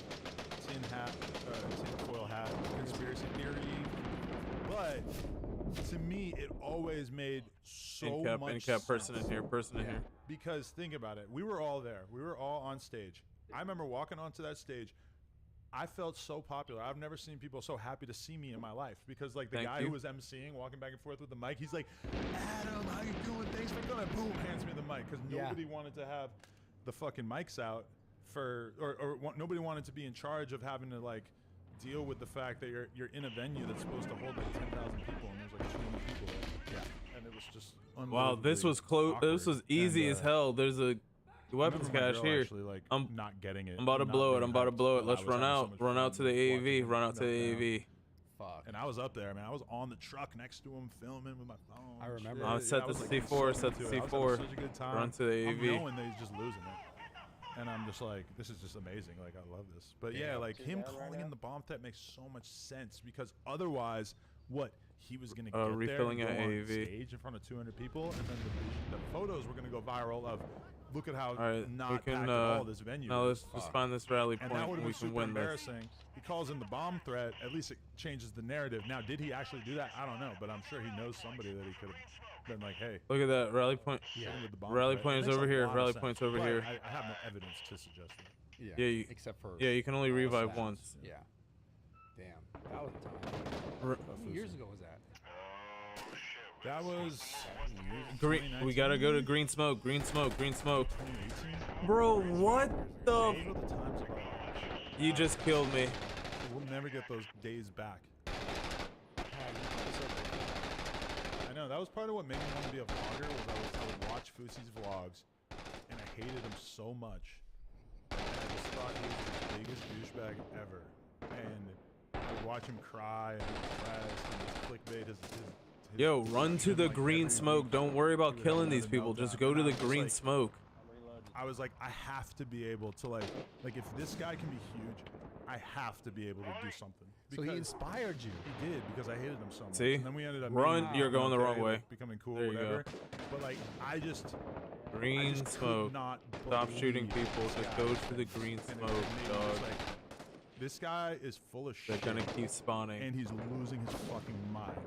tinfoil hat conspiracy theory, but to me it always made so much In-cap person in sense. here, person in here. Because think about it, we were all there. We were all on stage. I remember walking onto that stage. I felt so popular. I've never seen people so happy to see me in my life because like the guy who was emceeing, walking back and forth with the mic, he's like, Adam, how you doing? Thanks for coming. Boom, hands me the mic because nobody wanted to have the fucking mics out for, or nobody wanted to be in charge of having to like deal with the fact that you're in a venue that's supposed to hold like 10,000 people and there's like 200 people there. Yeah, and it was just Wow, this was close. This was easy as hell. There's a weapons cache here. Actually, like, I'm not getting it. I'm about to blow it. I'm about to blow it. Let's run out. Run out to the AAV. Run out to the AAV. Fuck. And I was up there, man. I was on the truck next to him filming with my phone. I remember. I set the C4. Set the C4. Such a good time. Run to the AAV. I'm knowing that he's just losing it. And I'm just like, this is just amazing. Like, I love this. But yeah, like him calling in the bomb threat makes so much sense because otherwise, what? He was going to get refilling there and go at on stage in front of 200 people, and then the photos were going to go viral of, look at how not packed all this venue now is. let's find this rally point And that would and we have can super win this. embarrassing. He calls in the bomb threat. At least it changes the narrative. Now, did he actually do that? I don't know, but I'm sure he knows somebody that he could have been like, hey. Look at that rally point. Yeah. Rally point is over here. Rally point's over here. I have no evidence to suggest that. Yeah, except for you can only revive once. Yeah. Damn, that was a time. How many years ago was that? That was green. We gotta go to green smoke. Green smoke. Green smoke. Bro, what the? You just killed me. We'll never get those days back. I know that was part of what made me want to be a vlogger. Was I would watch Fusi's vlogs, and I hated him so much. And I just thought he was the biggest douchebag ever. And I would watch him cry and depressed and just clickbait his Yo, run to the green smoke. Don't worry about killing these people. Just go to the green smoke. I was like, I have to be able to like if this guy can be huge, I have to be able to do something. So he inspired you. He did because I hated him so much. See? And then we ended up run. You're going the wrong way. Like, becoming cool, there you whatever. go. But like, I just green smoke. Stop shooting people. Just go to the green smoke, dog. Like, this guy is full of shit. They're gonna keep spawning, and he's losing his fucking mind.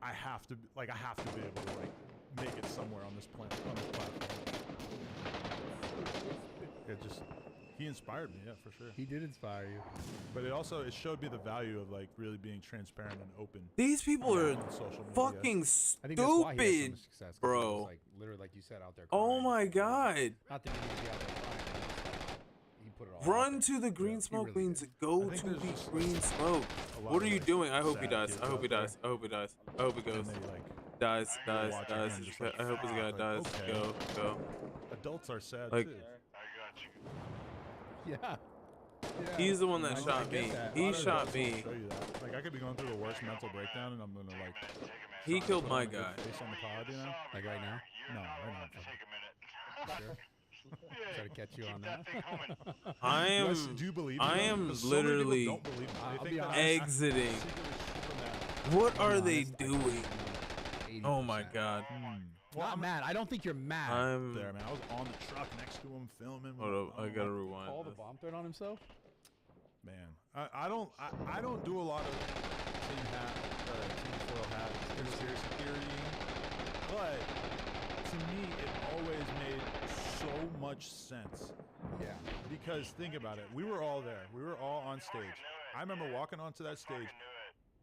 I have to be able to like make it somewhere on this planet, on this platform. It just He inspired me, yeah, for sure. He did inspire you. But it showed me the value of like really being transparent and open. These people are on social media. fucking I think that's why he had so stupid, much success, 'cause he bro. was, like, literally, like you said, out there. Oh crying. my god. Not that he needed to be out there crying, but he put it all. Run out to the green smoke means go to the green smoke. What are you doing? I hope he dies. I hope he dies. I hope he dies. I hope he goes. Dies. I hope this guy dies. Go. Adults are sad like, too. Yeah. He's the one that shot me. He shot me. Like I could be going through the worst mental breakdown, and I'm gonna like. He killed my guy. Face on the pod, you know? Like right now? No, right now. Sure. Try to catch you on that. Do you believe? I am literally exiting. What are they doing? Oh my god. Well, I'm mad. I don't think you're mad. I'm there, man. I was on the truck next to him filming. Hold up, I gotta rewind. Call the bomb threat on himself. Man, I don't do a lot of team foil hat conspiracy theory, but to me it always made so much sense. Yeah. Because think about it, we were all there. We were all on stage. I remember walking onto that stage.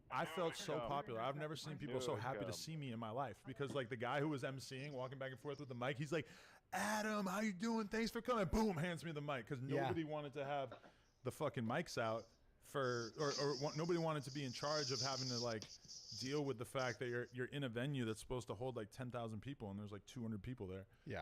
I felt so popular. I've never seen people so happy to see me in my life, because like the guy who was emceeing, walking back and forth with the mic, he's like, "Adam, how you doing? Thanks for coming." Boom, hands me the mic, because nobody wanted to have the fucking mics out or nobody wanted to be in charge of having to like deal with the fact that you're in a venue that's supposed to hold like 10,000 people and there's like 200 people there. Yeah.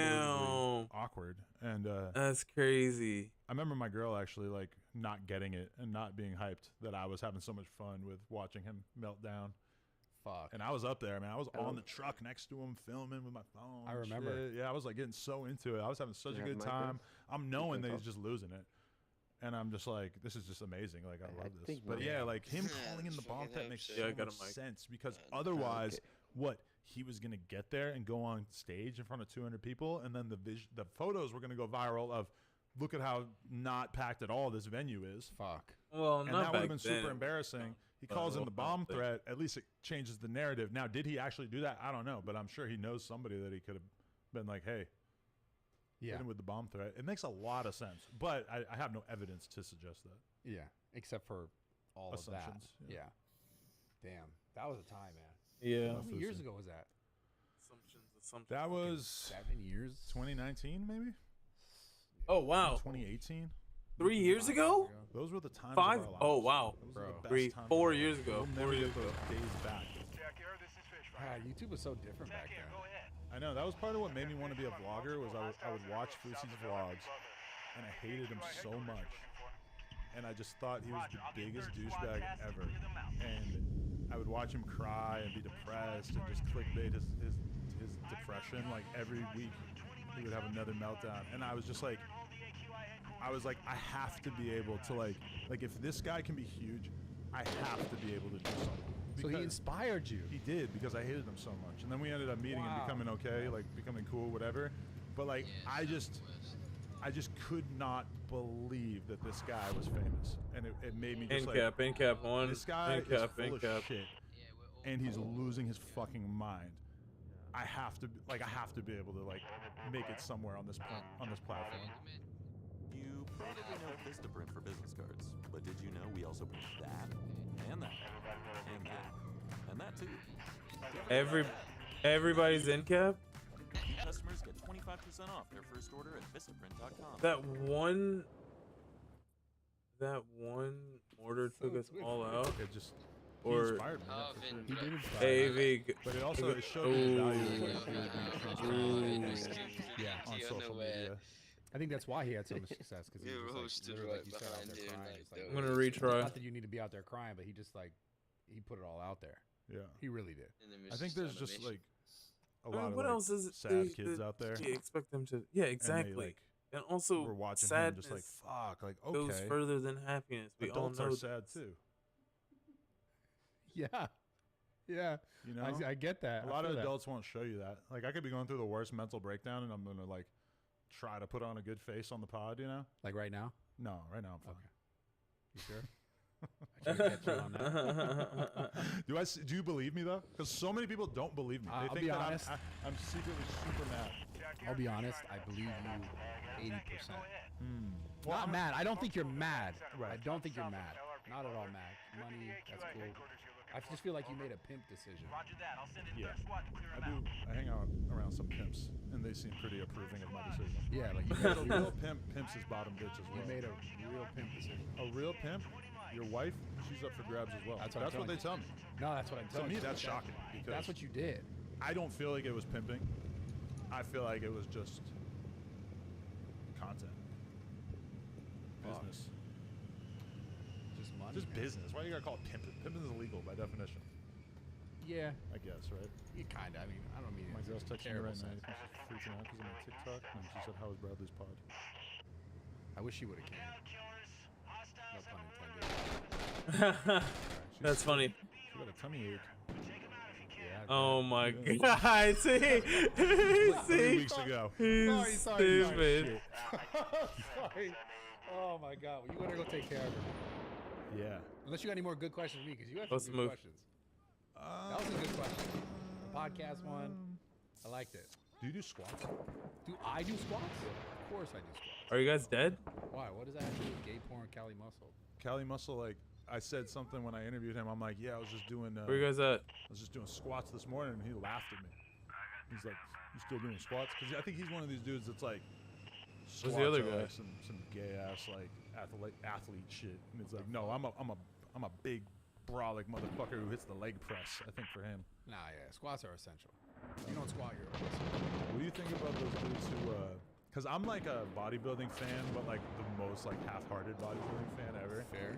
Damn. Awkward. And that's crazy. I remember my girl actually like not getting it and not being hyped that I was having so much fun with watching him melt down. Fuck. And I was up there, man. I was on the truck next to him filming with my phone. I remember. Shit. Yeah, I was like getting so into it. I was having such a good time. I'm knowing that he's just losing it. And I'm just like, this is just amazing. Like, I love this. But yeah, like him calling in the bomb threat makes so much sense, because otherwise, what? He was going to get there and go on stage in front of 200 people, and then the photos were going to go viral of, look at how not packed at all this venue is. Fuck. Well, and not that would have been back then. super embarrassing. He calls in the bomb threat. At least it changes the narrative. Now, did he actually do that? I don't know, but I'm sure he knows somebody that he could have been like, hey, hit him with the bomb threat. It makes a lot of sense, but I have no evidence to suggest that. Yeah, except for all assumptions. Of that. Yeah. Damn, that was a time, man. Yeah. How many years ago was that? Assumptions. That was 7 years. 2019, maybe. Oh wow. 2018. 3 years ago? Those were the times. 5? Of our lives. Oh wow. Those were the best 3, times 4 of our years lives. ago. We'll 4 never years get ago. those days back. YouTube was so different back then. I know, that was part of what made me want to be a vlogger, was I would watch Fousey's vlogs, and I hated him so much. And I just thought he was the biggest douchebag ever. And I would watch him cry and be depressed and just clickbait his depression. Like every week he would have another meltdown. And I was just like, I have to be able to like if this guy can be huge, I have to be able to do something. So he inspired you. He did, because I hated him so much. And then we ended up meeting and becoming okay, like becoming cool, whatever. But like I just could not believe that this guy was famous, and it made me just in cap one. This guy is full of shit, and he's losing his fucking mind. I have to be able to like make it somewhere on this platform. You probably know Vistaprint for business cards, but did you know we also print that and that and that and that too? Everybody's in cap. New customers get 25% off their first order at Vistaprint.com. That one order took us all out. It just he inspired me. He did inspire me. But it also showed me the value of like really being transparent on social media. I think that's why he had so much success, because he was roasted literally, right like you said, out there behind crying. you, It's like, I'm gonna retry. Not that you need to be out there crying, but he just like he put it all out there. Yeah, he really did. I think there's just like a lot of what like, else is it, sad kids out there. You expect them to, yeah, exactly. And also, we're watching sadness him just like fuck, like goes okay. further than happiness. We Adults all know are sad too. Yeah. Yeah, you know, I get that. A lot of adults won't show you that. Like I could be going through the worst mental breakdown, and I'm gonna like try to put on a good face on the pod. You know, like right now. No, right now I'm fine. Okay. You sure? I tried to get you on that. Do you believe me though? Because so many people don't believe me. They I'll think be that honest. I'm secretly super mad. I'll be honest. I believe you 80%. Not mad. I don't think you're mad. Right. I don't think you're mad. Not at all mad. Money, that's cool. I just feel like you made a pimp decision. Yeah, I do. I hang out around some pimps, and they seem pretty approving of my decision. Yeah, like you a real pimp pimps his bottom bitch as well. You made a real pimp decision. A real pimp? Your wife? She's up for grabs as well. That's what they tell me. No, that's what I'm telling you. To me, that's shocking. Because that's what you did. I don't feel like it was pimping. I feel like it was just content. Business. Just money. Just business. Why do you gotta call it pimping? Pimping is illegal by definition. Yeah. I guess, right? Yeah, kinda. I mean, I don't mean my it. girl's texting me right now. Sense. She's freaking out because I'm on TikTok. And she said, "How was Bradley's pod?" I wish she would have came. No pun intended. That's funny. She got a tummy ache. Yeah, oh my god! See, 3 weeks ago. He's stupid. Sorry. Oh my god! Well, you better go take care of her. Yeah. Unless you got any more good questions for me, because you have Let's some good questions. That was a good question. The podcast one, I liked it. Do you do squats? Do I do squats? Of course I do squats. Are you guys dead? Why? What does that have to do with gay porn, Cali Muscle? Cali Muscle, like I said something when I interviewed him. I'm like, yeah, I was just doing. Where you guys at? I was just doing squats this morning, and he laughed at me. He's like, "You still doing squats?" Because I think he's one of these dudes that's like. Who's the other guy? Like some gay ass like athlete shit, and it's like, no, I'm a big brolic motherfucker who hits the leg press. I think for him. Nah, yeah, squats are essential. If you don't squat, you're a pussy. What do you think about those dudes who? Because I'm like a bodybuilding fan, but like the most like half-hearted bodybuilding fan ever. Fair.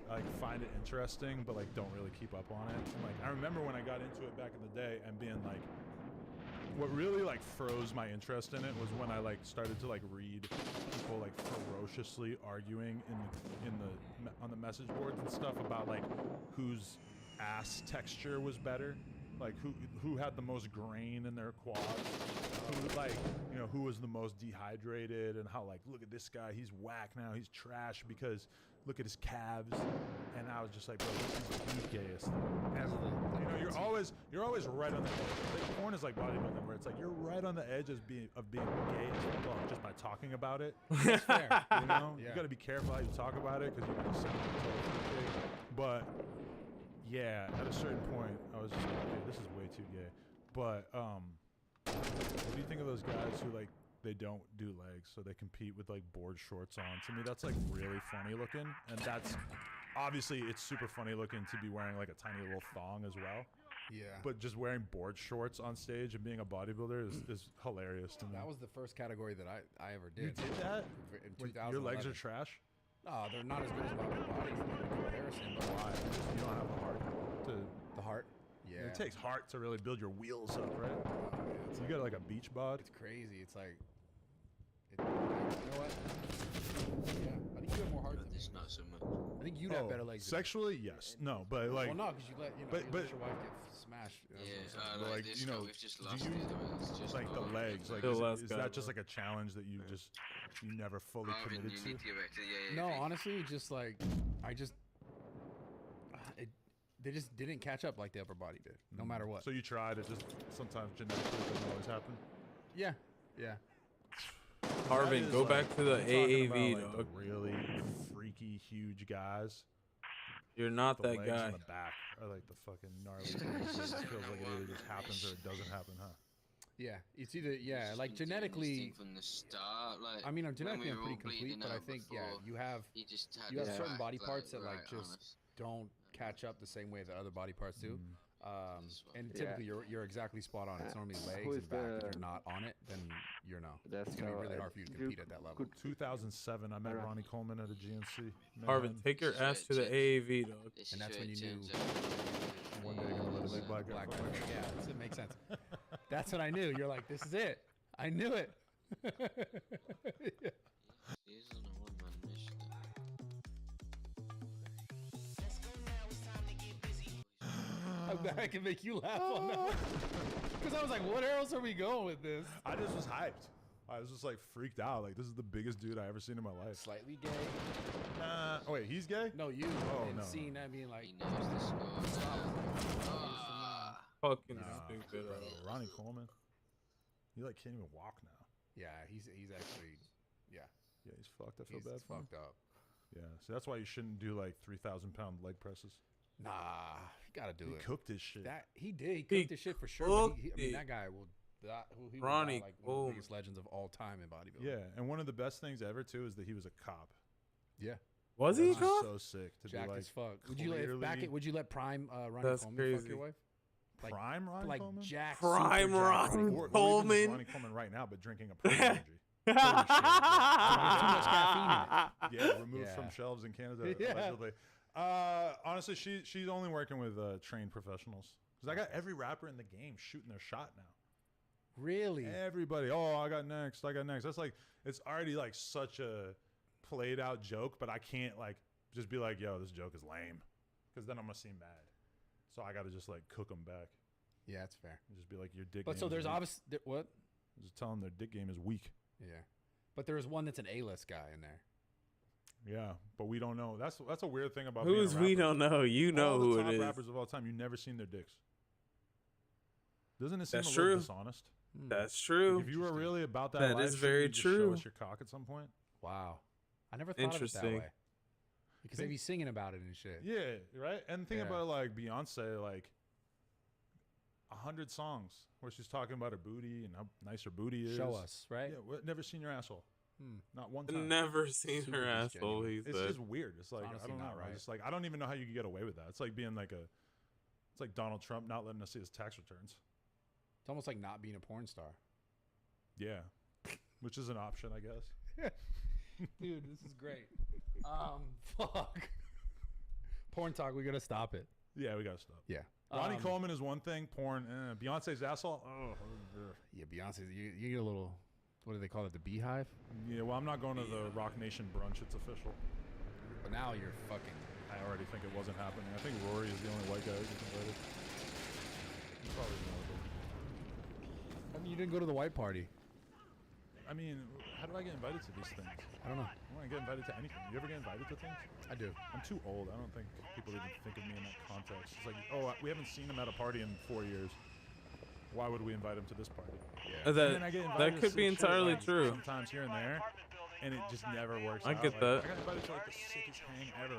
I like find it interesting, but like don't really keep up on it. And, like I remember when I got into it back in the day and being like. What really like froze my interest in it was when I like started to like read people like ferociously arguing on the message boards and stuff about like whose ass texture was better, like who had the most grain in their quads, who like who was the most dehydrated, and how like look at this guy, he's whack now, he's trash because look at his calves. And I was just like, bro, this is the gayest thing ever. You're always right on the edge. Like, porn is like bodybuilding, where it's like you're right on the edge of being gay as well, just by talking about it. That's fair. Yeah. You got to be careful how you talk about it because you can sound totally gay. But yeah, at a certain point, I was just like, okay, this is way too gay. But what do you think of those guys who like? They don't do legs, so they compete with like board shorts on. To me, that's like really funny looking, and that's obviously it's super funny looking to be wearing like a tiny little thong as well. Yeah. But just wearing board shorts on stage and being a bodybuilder is hilarious to me. That was the first category that I ever did. You did that? In Wait, 2011. your legs are trash? No, they're not as good as my bodies in comparison. But why? You don't have the heart to. The heart? Yeah. It takes heart to really build your wheels up, right? Yeah, you got like a beach bod. It's crazy. It's like, you know what? Yeah, I think you have more heart than me. It's not so much. I think you'd have better legs. Sexually, yes. No, but like. Well, no, because you let you let your wife get smashed. Yeah, like this you guy, know, we've just do lost you it. Just like the legs? Like, is that just like a challenge that you just you never fully committed to? Need to get back to no, honestly, just like they just didn't catch up like the upper body did, no matter what. So you tried it, just sometimes genetically doesn't always happen. Yeah, yeah. Harvin, go back to the AAV, about, like, dog. The really freaky, huge guys. You're not the that legs guy. In the back are like the fucking gnarly things. It feels like it either just happens or it doesn't happen, huh? Yeah, it's either like genetically. From the start, like I mean, I'm genetically pretty complete, but I think you have certain body parts that like just don't catch up the same way that other body parts do. And typically you're exactly spot on. It's normally legs and back. If you're not on it, then you're no. It's gonna be really hard for you to compete at that level. 2007, I met Ronnie Coleman at a GNC. Harvin, take your ass to the AAV, dog. And that's when you knew. One day you're gonna let a big black guy. Yeah, it makes sense. That's what I knew. You're like, this is it. I knew it. Yeah. I'm glad I can make you laugh on that. Because I was like, what else are we going with this? I just was hyped. I was just like freaked out. Like, this is the biggest dude I ever seen in my life. Slightly gay. Oh wait, he's gay? No, you. Oh and no. seeing that being like, Fucking Nah, stupid. bro, Ronnie Coleman. He like can't even walk now. yeah, he's actually, yeah. Yeah, he's fucked. I feel He's bad for him. fucked up. Yeah, so that's why you shouldn't do like 3,000-pound leg presses. Nah, you gotta do He it. cooked his shit. That he did. He He cooked his shit for sure. But I mean, cooked that guy will. He Ronnie was like one of the Coleman. biggest legends of all time in bodybuilding. Yeah, and one of the best things ever too is that he was a cop. Yeah. Was he? That's just so sick to Jacked be like. as fuck. Would you let Prime Ronnie That's Coleman crazy. fuck your wife? Like, Prime Ronnie like Coleman? Jack. Prime Ronnie Or even Coleman. Ronnie Coleman right now, but drinking a Prime energy. Too much caffeine in it. Yeah, removed Yeah. from shelves in Canada, Yeah. allegedly. Honestly, she's only working with trained professionals. Because I got every rapper in the game shooting their shot now. Really? Everybody. Oh, I got next. That's like, it's already like such a played out joke, but I can't like just be like, yo, this joke is lame. Because then I'm going to seem mad. So I got to just like cook them back. Yeah, that's fair. And just be like, your dick But game so is there's weak. obvious what? Just tell them their dick game is weak. Yeah, but there's one that's an A-list guy in there. Yeah, but we don't know. That's a weird thing about Who's being a we rapper. don't know? You know All who the it top is. rappers of all time, you never seen their dicks. Doesn't it seem That's a little true. dishonest? That's true. Like if you were really about that, That live is shit, very you'd just true. Show us your cock at some point. Wow, I never thought of it that Interesting. way. Because they be singing about it and shit. Yeah, right. And think Yeah. about it, like Beyonce, like 100 songs where she's talking about her booty and how nice her booty is. Show us, right? Yeah, never seen your asshole. Hmm. Not one time. Never seen Super her asshole. disgenuine. He It's said. just weird. It's like honestly I don't know. not right. It's like I don't even know how you could get away with that. It's like being like it's like Donald Trump not letting us see his tax returns. It's almost like not being a porn star. Yeah, which is an option, I guess. Dude, this is great. Fuck. Porn talk, we gotta stop it. Yeah, we gotta stop. Yeah. Ronnie Coleman is one thing. Porn. Beyonce's asshole. Oh. Yeah, Beyonce. You get a little. What do they call it? The Beehive. Yeah. Well, I'm not going to the Rock Nation brunch. It's official. But now you're fucking. I already think it wasn't happening. I think Rory is the only white guy who's invited. You probably know it. I mean, you didn't go to the white party. I mean, how do I get invited to these things? I don't know. I want to get invited to anything. You ever get invited to things? I do. I'm too old. I don't think people even think of me in that context. It's like, oh, we haven't seen him at a party in 4 years. Why would we invite him to this party? Yeah. And then I get invited That to could be sick shit, entirely like, true. Sometimes here and there, and it just never works I out. get Like, that. I got invited to like the sickest hang ever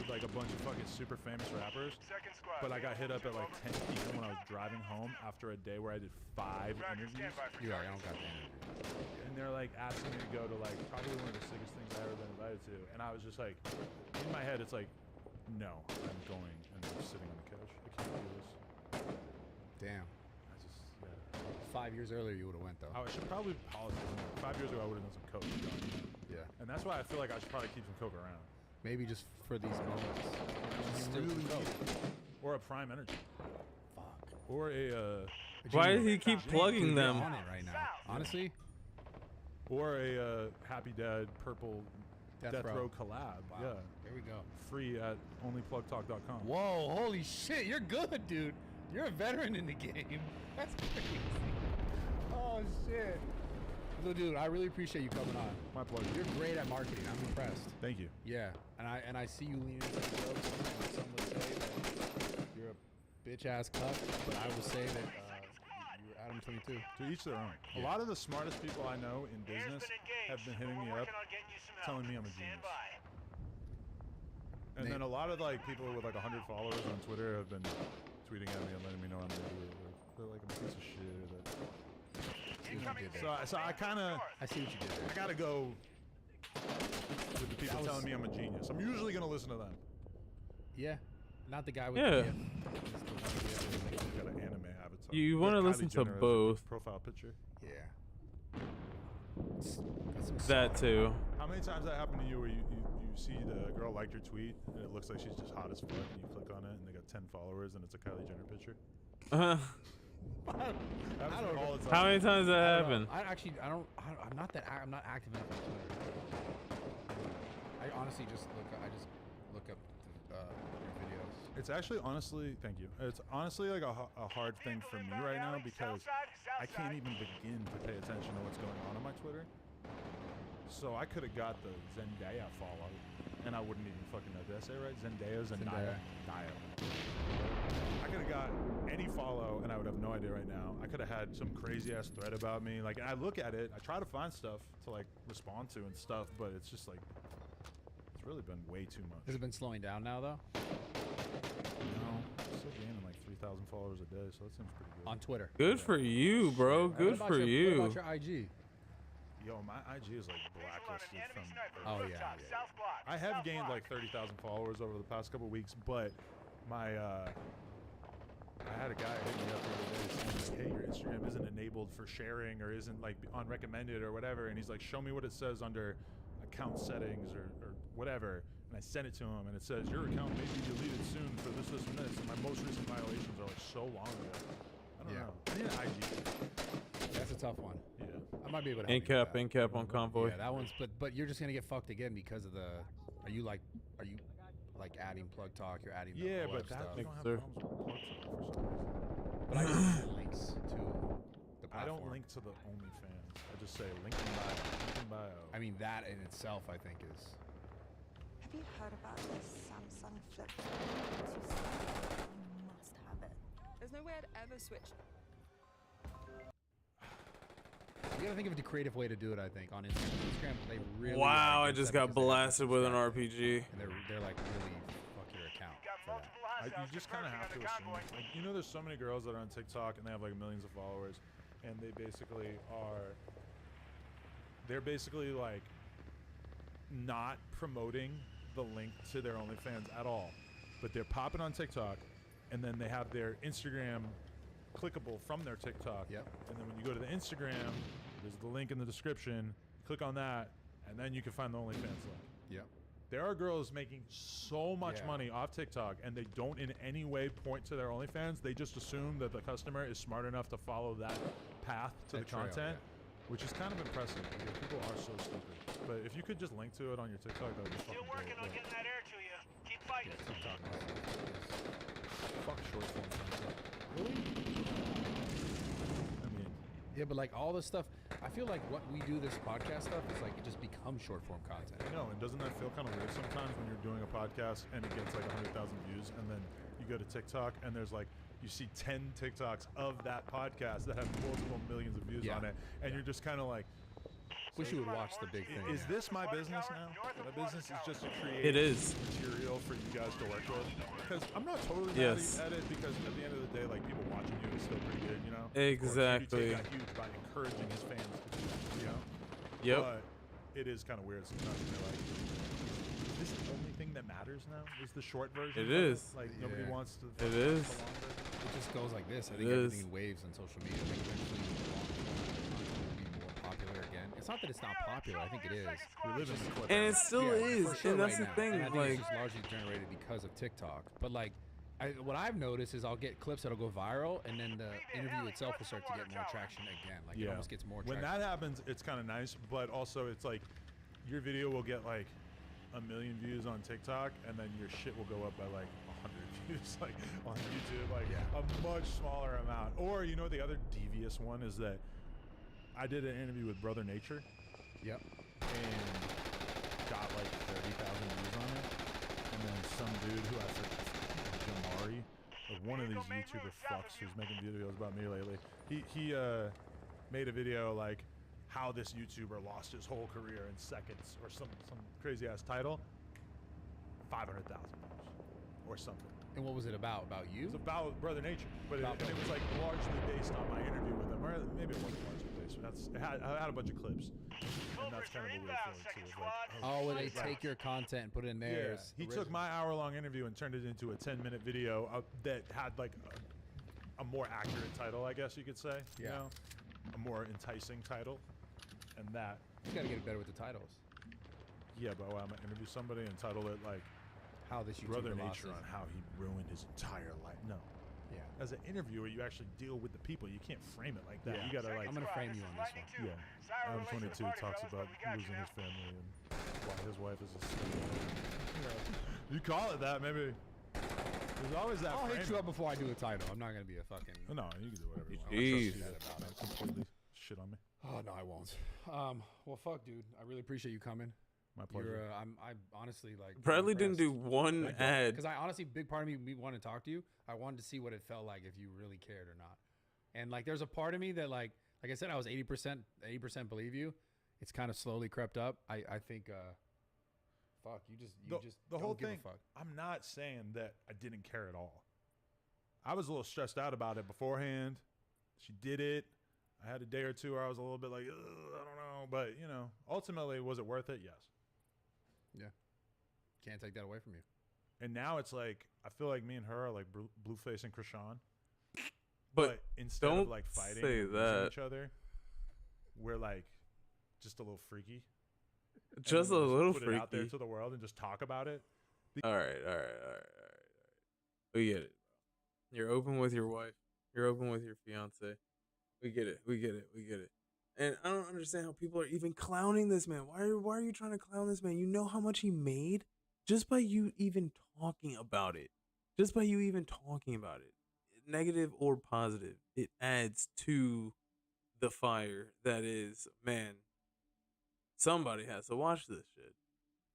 with like a bunch of fucking super famous rappers. But I got hit up at like 10 p.m. when I was driving home after a day where I did 5 interviews. You're like, I don't got the energy. And they're like asking me to go to like probably one of the sickest things I ever been invited to. And I was just like, in my head, it's like, no, I'm going and I'm sitting on the couch. I can't do this. Damn. I just, yeah. 5 years earlier, you would have went though. I should probably apologize. 5 years ago, I would have done some coke. Yeah. And that's why I feel like I should probably keep some coke around. Maybe just for these moments. Really need it. Or a Prime Energy. Fuck. Or a. Why does he keep plugging them? On it right now. Honestly. Or a Happy Dad Purple Death Row collab. Wow. Yeah. There we go. Free at onlyplugtalk.com. Whoa, holy shit, you're good, dude. You're a veteran in the game. That's crazy. Oh shit. So, dude, I really appreciate you coming on. My pleasure. You're great at marketing. I'm impressed. Thank you. Yeah, and I see you leaning into the jokes. Some would say that you're a bitch ass cuck, but I will say that you're Adam 22. To each their own. Yeah. A lot of the smartest people I know in business have been hitting me up, telling me I'm a genius. And then a lot of like people with like 100 followers on Twitter have been tweeting at me and letting me know I'm an idiot. They're like, I'm a piece of shit. So I kind of. I see what you did there. I gotta go with the people telling me I'm a genius. I'm usually gonna listen to them. Yeah, not the guy with Yeah. the Got an anime avatar. You want to listen to both. Profile picture. Yeah. That too. How many times that happened to you where you see the girl liked your tweet and it looks like she's just hot as fuck and you click on it and they got 10 followers and it's a Kylie Jenner picture? I don't know. How many times that happened? I'm not active enough on Twitter. I honestly just look up your videos. It's actually honestly, thank you. It's honestly like a hard thing for me right now because I can't even begin to pay attention to what's going on my Twitter. So I could have got the Zendaya follow, and I wouldn't even fucking know. Did I say it right? Zendaya. I could have got any follow, and I would have no idea right now. I could have had some crazy ass thread about me. Like, I look at it, I try to find stuff to like respond to and stuff, but it's just like it's really been way too much. Has it been slowing down now though? No, I'm still gaining like 3,000 followers a day, so that seems pretty good. On Twitter. Good for you, bro. Good for you. What about your IG? Yo, my IG is like blacklisted from. Oh yeah. I have gained like 30,000 followers over the past couple weeks, but my I had a guy hit me up the other day saying like, hey, your Instagram isn't enabled for sharing or isn't like unrecommended or whatever, and he's like, show me what it says under account settings or whatever. And I sent it to him, and it says your account may be deleted soon for this, and this. And my most recent violations are like so long ago. I don't know. I need an IG. That's a tough one. Yeah. I might be able to help In cap on Convoy. Yeah, that one's but you're just gonna get fucked again because of the. Are you like adding plug talk? You're adding the but stuff. I don't have problems with plug talk for some reason. But I just have links to the platform. I don't link to the OnlyFans. I just say link in bio. Link in bio. I mean that in itself, I think is. Have you heard about this Samsung flip phone? You must have it. There's no way I'd ever switch. You gotta think of a creative way to do it. I think on Instagram, they really. Wow, I just got blasted with an RPG. And they're like really fuck your account. You just kind of have to assume. Like, you know, there's so many girls that are on TikTok and they have like millions of followers, and they basically are. They're basically like not promoting the link to their OnlyFans at all, but they're popping on TikTok, and then they have their Instagram clickable from their TikTok. Yep. And then when you go to the Instagram, there's the link in the description. Click on that, and then you can find the OnlyFans link. Yep. There are girls making so much money off TikTok, and they don't in any way point to their OnlyFans. They just assume that the customer is smart enough to follow that path to the content, which is kind of impressive because people are so stupid. But if you could just link to it on your TikTok, that would be fucking great. Still working on getting that air to you. Keep fighting. TikTok. Fuck short form content. Yeah, but like all this stuff, I feel like what we do, this podcast stuff, is like it just becomes short form content. I know, and doesn't that feel kind of weird sometimes when you're doing a podcast and it gets like 100,000 views, and then you go to TikTok and there's like you see 10 TikToks of that podcast that have multiple millions of views on it, and you're just kind of like, wish you would watch the big thing. Is this my business now? My business is just to create material for you guys to work with. Because I'm not totally mad at it, because at the end of the day, like, people watching you is still pretty good, you know? Exactly. Got huge by encouraging his fans to do that, you know? Yep. But it is kind of weird sometimes. You're like, is this the only thing that matters now? Is the short version? It is. Like, nobody wants to. It is. It just goes like this. I think everything waves on social media. I think eventually popular again. It's not that it's not popular. I think it is. We live in the and it still is. For sure and that's right the thing. And I think like, it's just largely generated because of TikTok. But like, what I've noticed is I'll get clips that'll go viral, and then the interview itself will start to get more traction again. Like it almost gets more traction. When that happens, it's kind of nice. But also, it's like your video will get like 1 million views on TikTok, and then your shit will go up by like 100 views, like on YouTube, like a much smaller amount. Or you know, the other devious one is that I did an interview with Brother Nature. Yep. And got like 30,000 views on it. And then some dude who I forget, Jamari, one of these YouTuber fucks who's making videos about me lately. He made a video like how this YouTuber lost his whole career in seconds, or some crazy ass title. 500,000 views or something. And what was it about? About you? It's about Brother Nature, but it was like largely based on my interview with him, or maybe it wasn't largely based. But I had a bunch of clips, and that's kind of a weird feeling too. Like, where they take your content and put it in theirs. Yeah, he took my hour-long interview and turned it into a 10-minute video that had like a more accurate title, I guess you could say. You know, a more enticing title, and that. You gotta get better with the titles. Yeah, but I'm gonna interview somebody and title it like how this YouTuber Brother Nature on how he ruined his entire life. No. Yeah. As an interviewer, you actually deal with the people. You can't frame it like that. You gotta like. I'm gonna frame you on this one. Yeah. Adam 22 talks about losing his family and why his wife is a slave. You call it that, maybe. There's always that. I'll hit you up before I do a title. I'm not gonna be a fucking. No, you can do whatever you want. Jeez. Completely shit on me. Oh no, I won't. Well, fuck, dude. I really appreciate you coming. My pleasure. I honestly like. Bradley didn't do one ad. Because I honestly, big part of me wanted to talk to you. I wanted to see what it felt like if you really cared or not. And like, there's a part of me that like I said, I was 80% believe you. It's kind of slowly crept up. I think. Fuck, you just the don't whole give thing. A fuck. I'm not saying that I didn't care at all. I was a little stressed out about it beforehand. She did it. I had a day or two where I was a little bit like, I don't know, but you know, ultimately, was it worth it? Yes. Yeah. Can't take that away from you. And now it's like I feel like me and her are like Blueface and Krishan. But instead don't of like fighting say and that. each other, we're like just a little freaky. Just a little put freaky. it out there to the world and just talk about it. All right. We get it. You're open with your wife. You're open with your fiance. We get it. And I don't understand how people are even clowning this man. Why are you trying to clown this man? You know how much he made just by you even talking about it. Negative or positive, it adds to the fire that is, man, somebody has to watch this shit.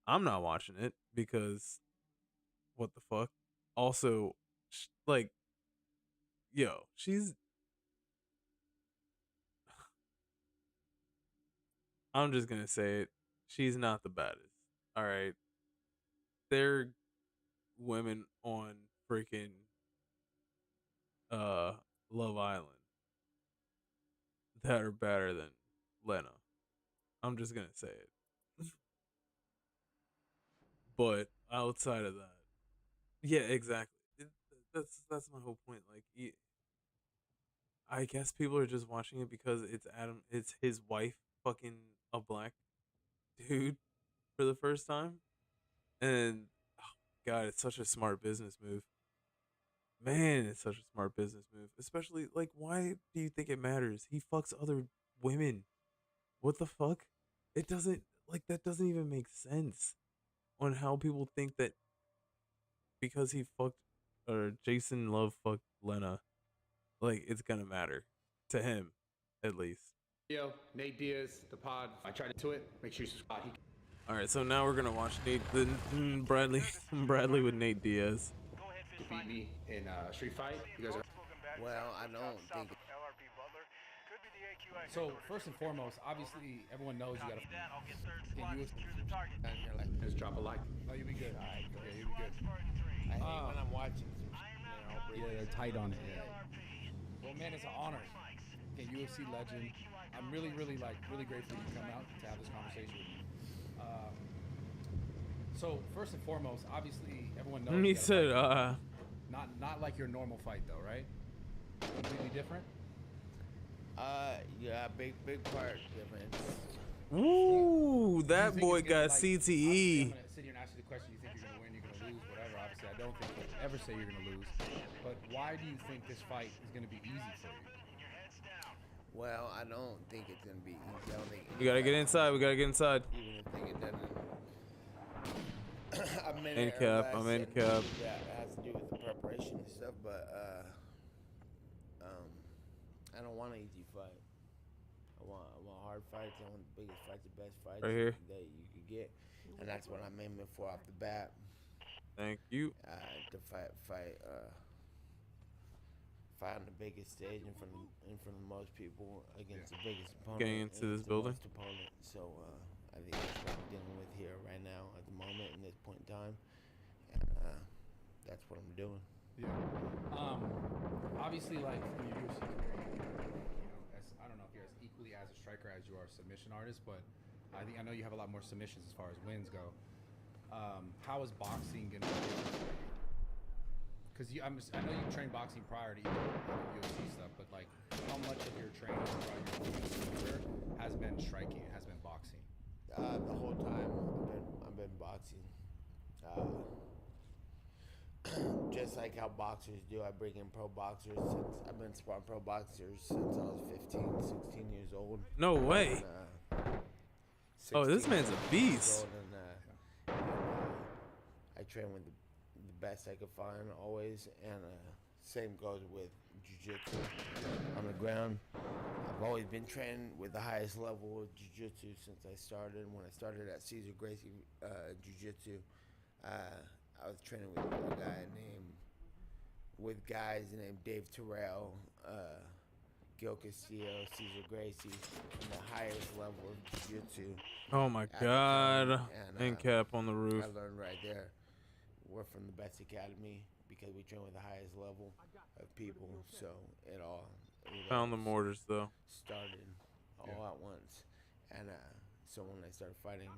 I'm not watching it because what the fuck? Also, like, yo, I'm just gonna say it. She's not the baddest. All right. There women on freaking Love Island that are better than Lena. I'm just gonna say it. But outside of that, yeah, exactly. That's my whole point. Like, I guess people are just watching it because it's his wife fucking a black dude for the first time, and oh God, it's such a smart business move. Man, it's such a smart business move. Especially, like, why do you think it matters? He fucks other women. What the fuck? It doesn't, like, that doesn't even make sense on how people think that because he fucked, or Jason Love fucked Lena, like, it's gonna matter. To him, at least. Yo, Nate Diaz, the pod. I tried to it. Make sure you subscribe. Alright, so now we're gonna watch Bradley with Nate Diaz. To beat me in Street Fight. You guys are. Well, I don't think. So first and foremost, obviously everyone knows you gotta. Can you just drop a like? Oh, you'll be good. All right, okay, you'll be good. I hate when I'm watching. Yeah, they're tight on it. Yeah. Well, man, it's an honor. Okay, UFC legend. I'm really grateful you come out to have this conversation with me. So first and foremost, obviously everyone knows. He said, Not like your normal fight though, right? Completely different. Yeah, big part difference. Ooh, that boy got CTE. I'm gonna sit here and ask you the question. You think you're gonna win? You're gonna lose? Whatever. Obviously, I don't think you'll ever say you're gonna lose. But why do you think this fight is gonna be easy for you? Well, I don't think it's gonna be easy. I don't think. We gotta get inside. Even if they get done in a minute or less, I'm in cap. Yeah, it has to do with the preparation and stuff. But I don't want an easy fight. I want hard fights. I want the biggest fights, the best fights right here that you could get, and that's what I'm aiming for off the bat. Thank you. To fight on the biggest stage in front of most people against the biggest opponent. Getting into this building. Opponent. So I think that's what I'm dealing with here right now at the moment in this point in time, and that's what I'm doing. Yeah. Obviously, like in your UFC career, I don't know if you're as equally as a striker as you are a submission artist, but I know you have a lot more submissions as far as wins go. How is boxing gonna be different for you? Because I know you trained boxing prior to even UFC stuff, but like, how much of your training throughout your UFC career has been striking? Has been boxing? The whole time I've been boxing. Just like how boxers do, I bring in pro boxers since I've been sparring pro boxers since I was 15, 16 years old. No way. And, this man's a beast. And, I train with the best I could find always, and same goes with jiu-jitsu on the ground. I've always been training with the highest level of jiu-jitsu since I started. When I started at Cesar Gracie Jiu-Jitsu, I was training with guys named Dave Terrell, Gil Castillo, Cesar Gracie, and the highest level of jiu-jitsu. Oh my God! And cap on the roof. I learned right there. We're from the best academy because we train with the highest level of people. So it all found the mortars though. Started all at once, and so when I started fighting,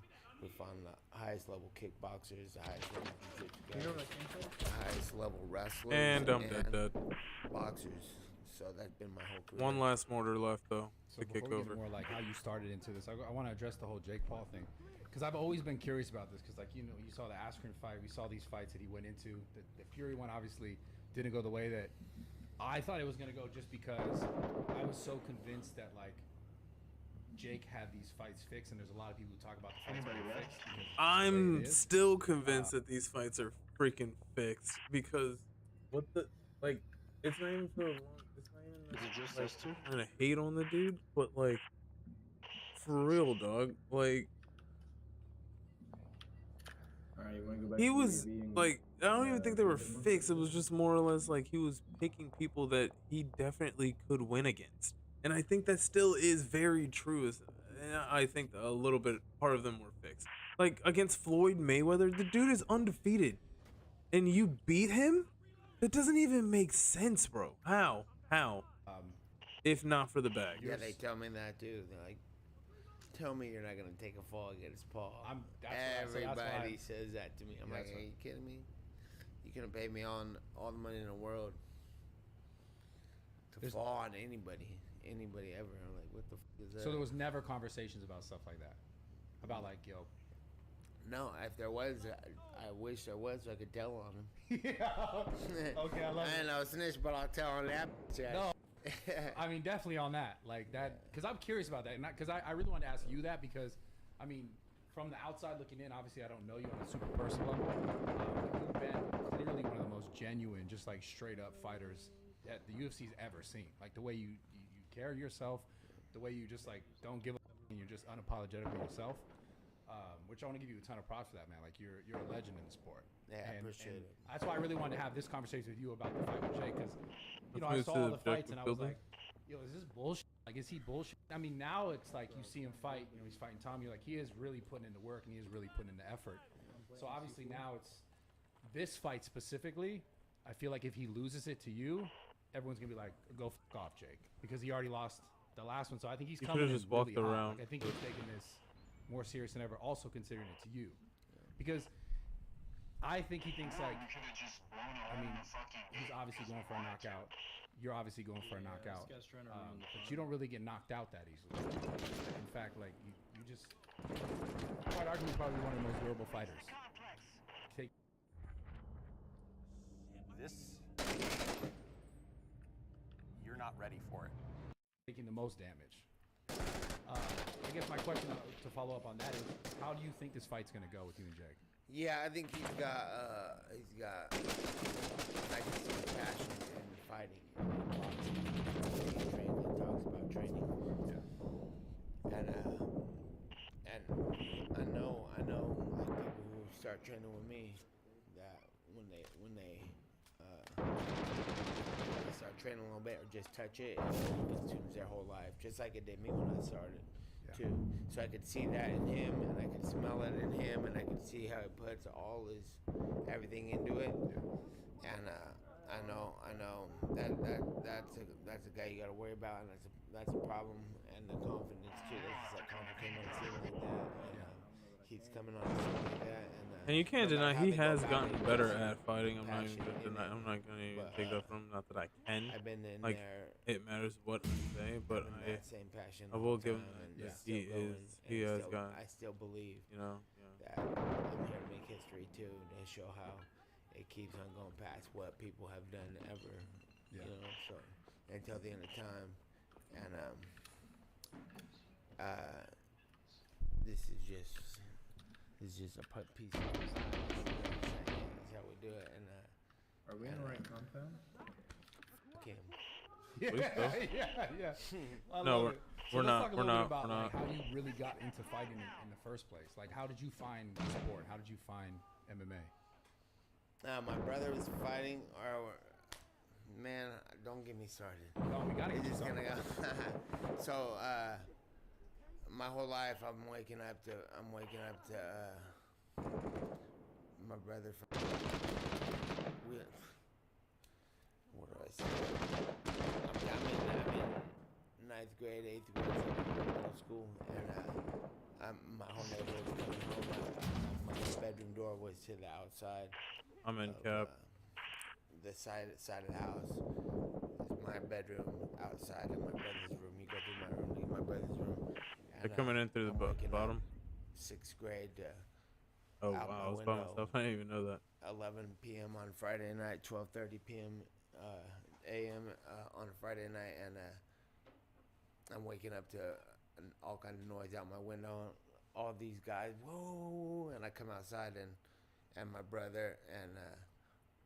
we found the highest level kickboxers, the highest level jiu-jitsu guys, the highest level wrestlers, and dead. Boxers. So that's been my whole career. One last mortar left though to kick over. More like how you started into this. I want to address the whole Jake Paul thing, because I've always been curious about this. Because like you saw the Askren fight, we saw these fights that he went into. The Fury one obviously didn't go the way that I thought it was gonna go, just because I was so convinced that like Jake had these fights fixed, and there's a lot of people who talk about the fights being fixed. I'm still convinced that these fights are freaking fixed, because what the like, it's not even for long. I'm gonna hate on the dude, but like, for real, dog. Like, he was like, I don't even think they were fixed. It was just more or less like he was picking people that he definitely could win against, and I think that still is very true. I think a little bit part of them were fixed. Like against Floyd Mayweather, the dude is undefeated, and you beat him. That doesn't even make sense, bro. How? If not for the bag. Yeah, they tell me that too. They're like, tell me you're not gonna take a fall against Paul. Everybody says that to me. I'm like, are you kidding me? You couldn't pay me all the money in the world to fall on anybody ever. I'm like, what the f is that? So there was never conversations about stuff like that, about like, yo. No, if there was, I wish there was, so I could tell on him. Yeah. Okay, I love it. I know snitch, but I'll tell on that. No. I mean, definitely on that, like that, because I'm curious about that, and because I really wanted to ask you that, because, I mean, from the outside looking in, obviously I don't know you on a super personal level. You've been clearly one of the most genuine, just like straight up fighters that the UFC's ever seen. Like the way you carry yourself, the way you just like don't give a and you're just unapologetically yourself. Which I want to give you a ton of props for that, man. Like you're a legend in the sport. Yeah, I appreciate it. That's why I really wanted to have this conversation with you about the fight with Jake, because I saw all the fights and I was like, yo, is this bullshit? Like, is he bullshit? I mean, now it's like you see him fight. He's fighting Tom. You're like, he is really putting in the work and he is really putting in the effort. So obviously now it's this fight specifically. I feel like if he loses it to you, everyone's gonna be like, go f off, Jake, because he already lost the last one. So I think he's coming in just walked really around. Like, I think he's taking this more serious than ever, also considering it to you, because I think he thinks like, I mean, he's obviously going for a knockout. You're obviously going for a knockout, but you don't really get knocked out that easily. In fact, like you just, quite arguably, probably one of the most durable fighters. You're not ready for it. Taking the most damage. I guess my question to follow up on that is, how do you think this fight's gonna go with you and Jake? Yeah, I think he's got I can see passion in fighting. He talks about training. Yeah. And I know like people who start training with me, that when they start training a little bit or just touch it consumes their whole life, just like it did me when I started. Too. So I could see that in him, and I could smell it in him, and I could see how he puts all his everything into it. And I know that's a guy you got to worry about, and that's a problem. And the confidence too. That's like Conor came on the scene like that, and he's coming on the scene like that. And you can't deny he has gotten better at fighting. I'm not even gonna deny. I'm not gonna even take that from him. Not that I can. I've been in like, there. It matters what I say, but same passion I will give him that. He has gotten. I still believe, that I'm here to make history too, to show how it keeps on going past what people have done ever. You know, so until the end of time, and this is just a piece of it. That's how we do it. And are we in the right compound? Kim. Yeah. I No, love it. So we're let's not. talk a We're little not. bit about We're like, not. how you really got into fighting in the first place. Like, how did you find the sport? How did you find MMA? My brother was fighting, or man, don't get me started. No, we gotta get you started. So, my whole life, I'm waking up to my brother from. What do I say? I'm in ninth grade, 8th grade, middle school, and my whole neighborhood was coming home. My bedroom door was to the outside. I'm in cap. The side of the house is my bedroom. Outside of my brother's room. You go through my room, leave my brother's room. They're coming in through the bottom. 6th grade. Oh wow, I was by myself. I didn't even know that. 11 p.m. on Friday night, 12:30 p.m. a.m. On a Friday night, and I'm waking up to all kind of noise out my window. All these guys, whoa! And I come outside, and my brother and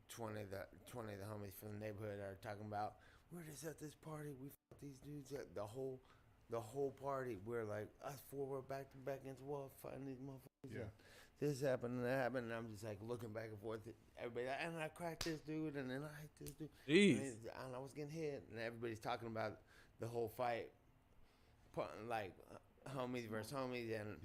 20 of the homies from the neighborhood are talking about, we're just at this party. We fought these dudes. The whole party. We're like, us four were back to back against the wall fighting these motherfuckers. Yeah. This happened and that happened, and I'm just like looking back and forth at everybody, and I cracked this dude, and then I hit this dude. Jeez. And I was getting hit, and everybody's talking about the whole fight, like homies versus homies, and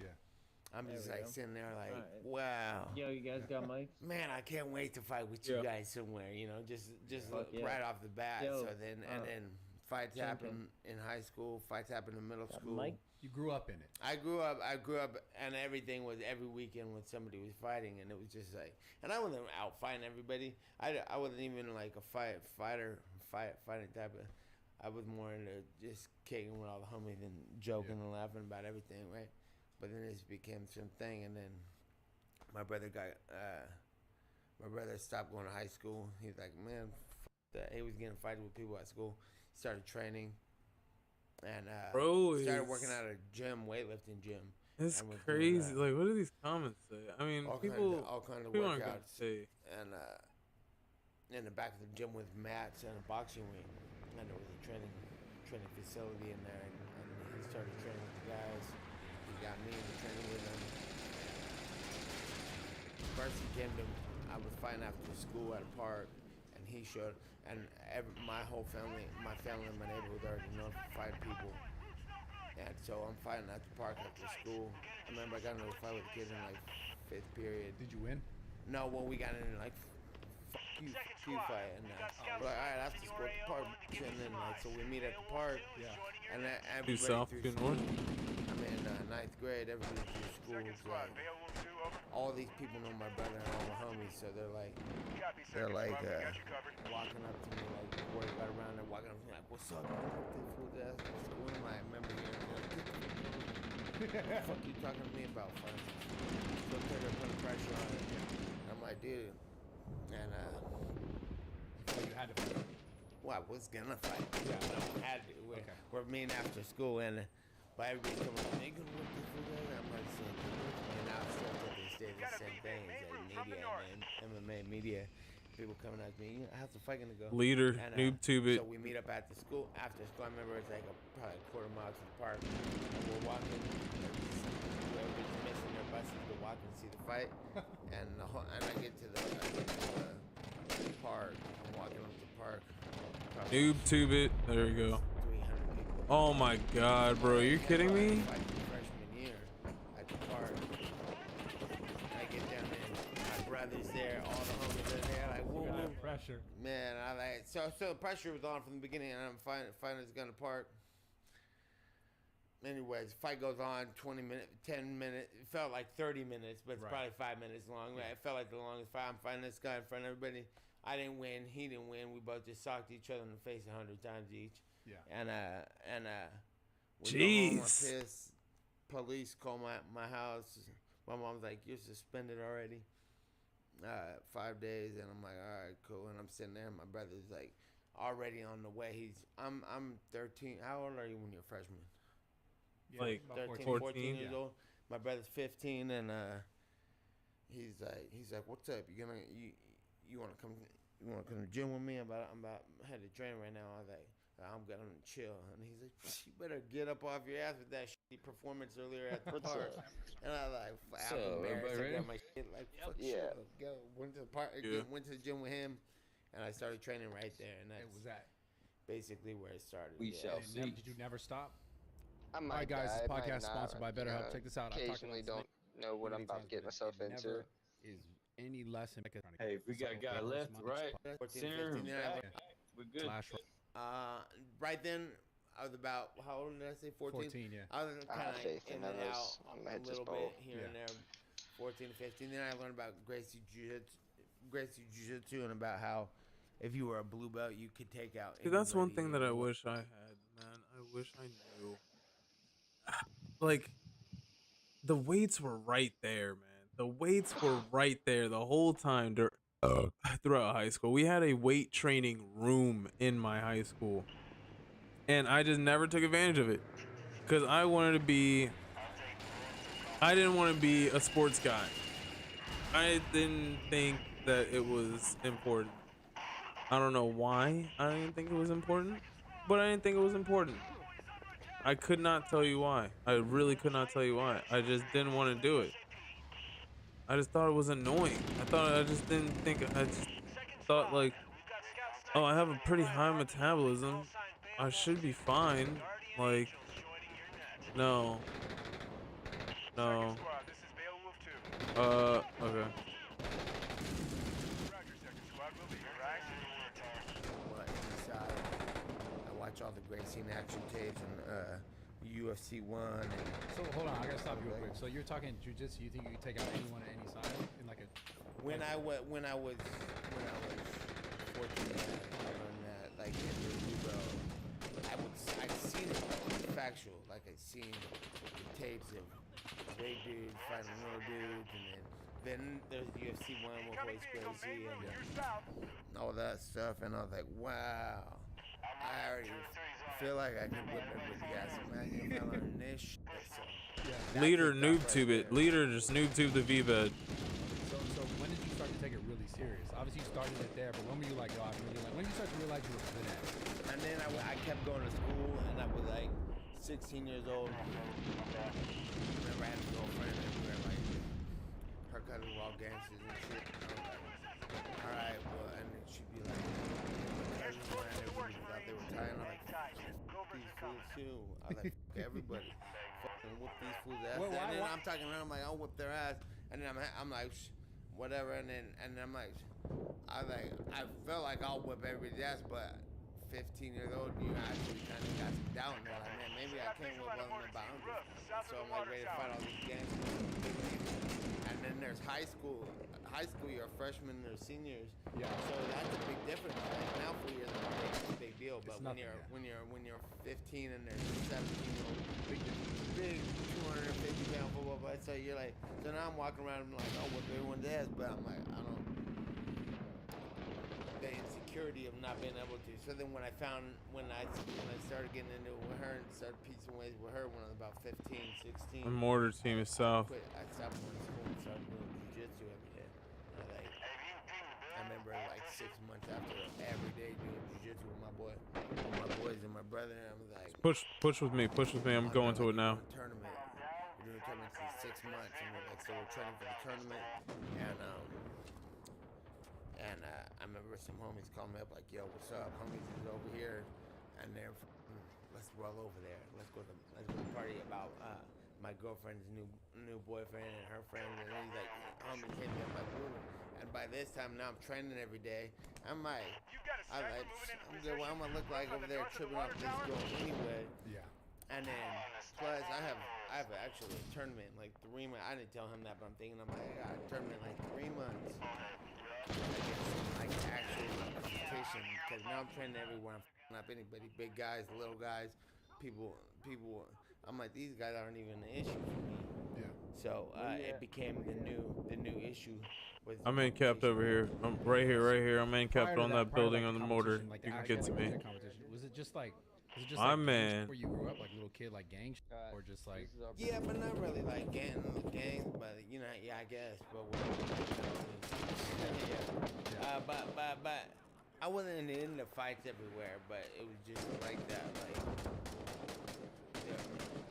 I'm just like sitting there like, wow. Yo, you guys got mics? Man, I can't wait to fight with you guys somewhere, you know, just right off the bat. Yo, so then, and then fights happen in high school, fights happen in middle school. Mike? You grew up in it. I grew up, and everything was every weekend when somebody was fighting, and it was just like, and I wasn't out fighting everybody. I wasn't even like a fighting type of. I was more into just kicking with all the homies and joking and laughing about everything, right? But then this became some thing, and then my brother stopped going to high school. He's like, man, f that. He was getting fighting with people at school. He started training. And started working at a gym, weightlifting gym. It's crazy. Like, what do these comments say? I mean, all people kind of people aren't gonna workouts. say. And in the back of the gym with mats and a boxing ring, and there was a training facility in there. And he started training with the guys. He got me into training with him. First, he came to. I was fighting after school at a park, and he showed. And my whole family, my neighborhood already known for fighting people. And so I'm fighting at the park after school. I remember I got into a fight with a kid in like 5th period. Did you win? No, well, we got into like fuck you fight. And we're like, all right, after school at the park. And then so we meet at the park. Yeah. And Due south, due north. I'm in 9th grade. Everybody through school is like, all these people know my brother and all my homies, so they're like walking up to me, like before they got around, they're walking up to me like, what's up, man? This fool's ass at school. And I remember hearing, what the fuck you talking to me about, son? So they're putting pressure on it. And I'm like, dude. And so you had to fight. Well, I was gonna fight. Yeah. No, I had to. We're meeting after school, and but everybody's coming up, you gonna whip this fool down? I'm like, and now still to this day, the same thing as media and MMA media. People coming at me, how's the fight gonna go? Leader, and, noob tube it. So we meet up at the school. After school, I remember it's like probably a quarter mile to the park. And we're walking. Everybody's missing their buses to walk and see the fight. And I get to the park. I'm walking up the park. Noob tube it. There we go. Oh my god, bro, you're kidding me? Freshman year at the park. I get down there, my brother's there, all the homies are there, like, whoa, whoa. Pressure. Man, I like, so the pressure was on from the beginning, and I'm fighting this gun to park. Anyways, fight goes on, 20 minutes, 10 minutes, it felt like 30 minutes, but it's probably 5 minutes long. It felt like the longest fight. I'm fighting this guy in front of everybody. I didn't win, he didn't win, we both just socked each other in the face 100 times each. Yeah. And we jeez. go home, I'm pissed. Police call my house. My mom's like, you're suspended already. 5 days, and I'm like, all right, cool. And I'm sitting there, and my brother's like already on the way. I'm 13. How old are you when you're a freshman? Yeah, like 13, 14 years old. My brother's 15, and he's like, what's up? You you want to come to the gym with me? I'm about head to train right now. I was like, I'm gonna chill. And he's like, you better get up off your ass with that shitty performance earlier at the park. And I was like, I'm embarrassed. I got my shit like, fuck chill. Went to the park, went to the gym with him, and I started training right there. And that was that. Basically where it started. We shall see. Did you never stop? I might. All right, guys, this I might podcast not, sponsored by BetterHelp. Check this out. Occasionally don't know what I'm about to get myself into. Is any lesson? Hey, if we got a guy left, right, 14, center, 15, we're good. Right then, I was about, how old did I say? 14? 14, yeah. I was kind of in and out I a little bit here and there. 14 to 15. Then I learned about Gracie Jiu-Jitsu and about how if you were a blue belt, you could take out. Dude, that's one thing that I wish I had, man. I wish I knew. Like, the weights were right there, man. The weights were right there the whole time throughout high school. We had a weight training room in my high school, and I just never took advantage of it because I didn't want to be a sports guy. I didn't think that it was important. I don't know why I didn't think it was important, but I didn't think it was important. I could not tell you why. I really could not tell you why. I just didn't want to do it. I just thought it was annoying. I just thought like, oh, I have a pretty high metabolism. I should be fine. Like, no. Okay. I watch all the Gracie action tapes and UFC 1. So hold on, I gotta stop you real quick. So you're talking jiu-jitsu. You think you could take out anyone at any side in like a? When I was 14, I learned that like in the blue belt, I'd seen it factual, like I'd seen the tapes of big dudes fighting little dudes, and then there's UFC 1 with Royce Gracie and all that stuff, and I was like, wow, I already feel like I can whip everybody's ass. Imagine if I learned this shit. So, Leader noob tube it. Leader just noob tube the V-bed. So when did you start to take it really serious? Obviously you started it there, but when were you like, when did you start to realize you were good at it? And then I kept going to school, and I was like 16 years old. I remember I had a girlfriend, and we were like, her cousins were all gangsters and shit. And I was like, all right, well, and then she'd be like, my cousins ran everybody thought they were tired. And I'm like, these fools too. I was like, everybody. Fucking whoop these fools' ass. And then I'm talking around, I'm like, I'll whoop their ass. And then I'm like, whatever. And then I'm like, I felt like I'll whip everybody's ass, but 15 years old, you actually kind of got some doubt in there. Like, man, maybe I can't whip one of the boundaries. So I'm like ready to fight all these gangs. And then there's high school. High school, you're a freshman or seniors. Yeah. So that's a big difference. Like, now 4 years is a big deal, but when you're 15 and there's 17-year-old big 250-pound football player, so you're like, so now I'm walking around and I'm like, I'll whip everyone's ass, but I'm like, I don't. The insecurity of not being able to. So then when I started getting into it with her and started piecing ways with her when I was about 15, 16. The mortar team is south. I stopped going to school and started doing jiu-jitsu every day. I remember like 6 months after every day doing jiu-jitsu with my boys and my brother, and I was like, push with me. I'm going to it now. Tournament. We're doing tournaments in 6 months, and so we're training for the tournament, and I remember some homies calling me up like, yo, what's up? Homies is over here, and they're let's roll over there. Let's go to party about my girlfriend's new boyfriend and her friend, and he's like, homies hit me up like, ooh. And by this time now I'm training every day. I'm like, I'm good. What I'm gonna look like over there tripping off this girl anyway. Yeah. And then plus I have actually a tournament in like 3 months. I didn't tell him that, but I'm thinking I got a tournament in like 3 months. Like actual representation, because now I'm training everywhere. I'm f***ing up anybody, big guys, little guys, people. I'm like, these guys aren't even an issue for me. Yeah. So it became the new issue. I'm main capped over here. I'm right here. I'm main capped on that building on the mortar. You can get to me. Was it just like Is it just My like man. where you grew up, like little kid, like gang shit, or just like? Yeah, but not really like gangs, but you know, yeah, I guess. But but I wasn't into fights everywhere, but it was just like that. Like,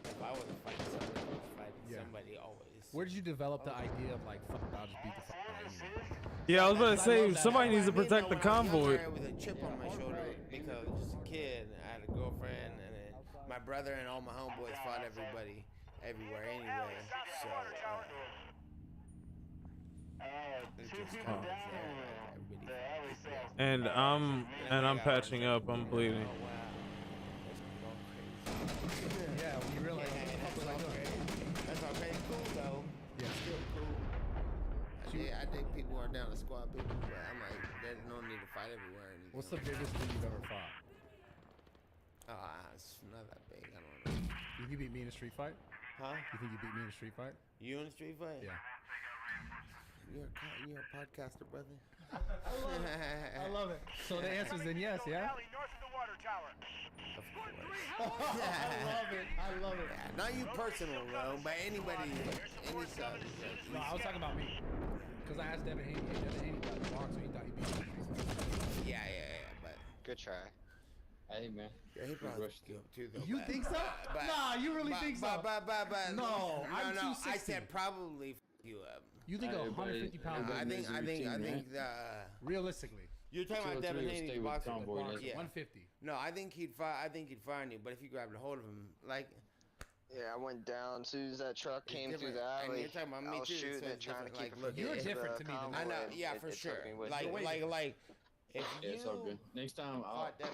if I was fighting somebody, I was fighting somebody always. Where did you develop the idea of like, fuck, I'll just beat the fuck out of anyone? Yeah, I was about to say somebody needs to protect the convoy. I was a chip on my shoulder because I was just a kid. I had a girlfriend, and then my brother and all my homeboys fought everybody everywhere anyway. So it just kind of was there. And I'm patching up. I'm bleeding. Yeah, when you realize what the fuck was I doing? That's okay. Cool though. Yeah. Still cool. I think people are down to squad people, but I'm like, there's no need to fight everywhere. What's the biggest thing you've ever fought? It's not that big. I don't know. You think you beat me in a street fight? Huh? You think you beat me in a street fight? You in a street fight? Yeah. You're a podcaster, brother. I love it. So the answer is then yes, yeah? Of course. I love it. I love it. Yeah, not you personal, bro, but anybody, any side. No, I was talking about me. Because I asked Devin Haney. Devin Haney got the box, so he thought he beat me. Yeah, but. Good try. Hey, man. Yeah, he probably rushed you too, though. You think so? Nah, you really think so? No, I'm 260. I said probably you up. You think 150 pounds? I think realistically. You're talking about Devin Haney, the boxer. Yeah. 150. No, I think he'd find you, but if you grabbed a hold of him, like. Yeah, I went down as soon as that truck came through the alley. And you're talking about me I was too. shooting it, trying to keep it from You're getting different to me. I know, yeah, for sure. Like, if you it's all good. Next time,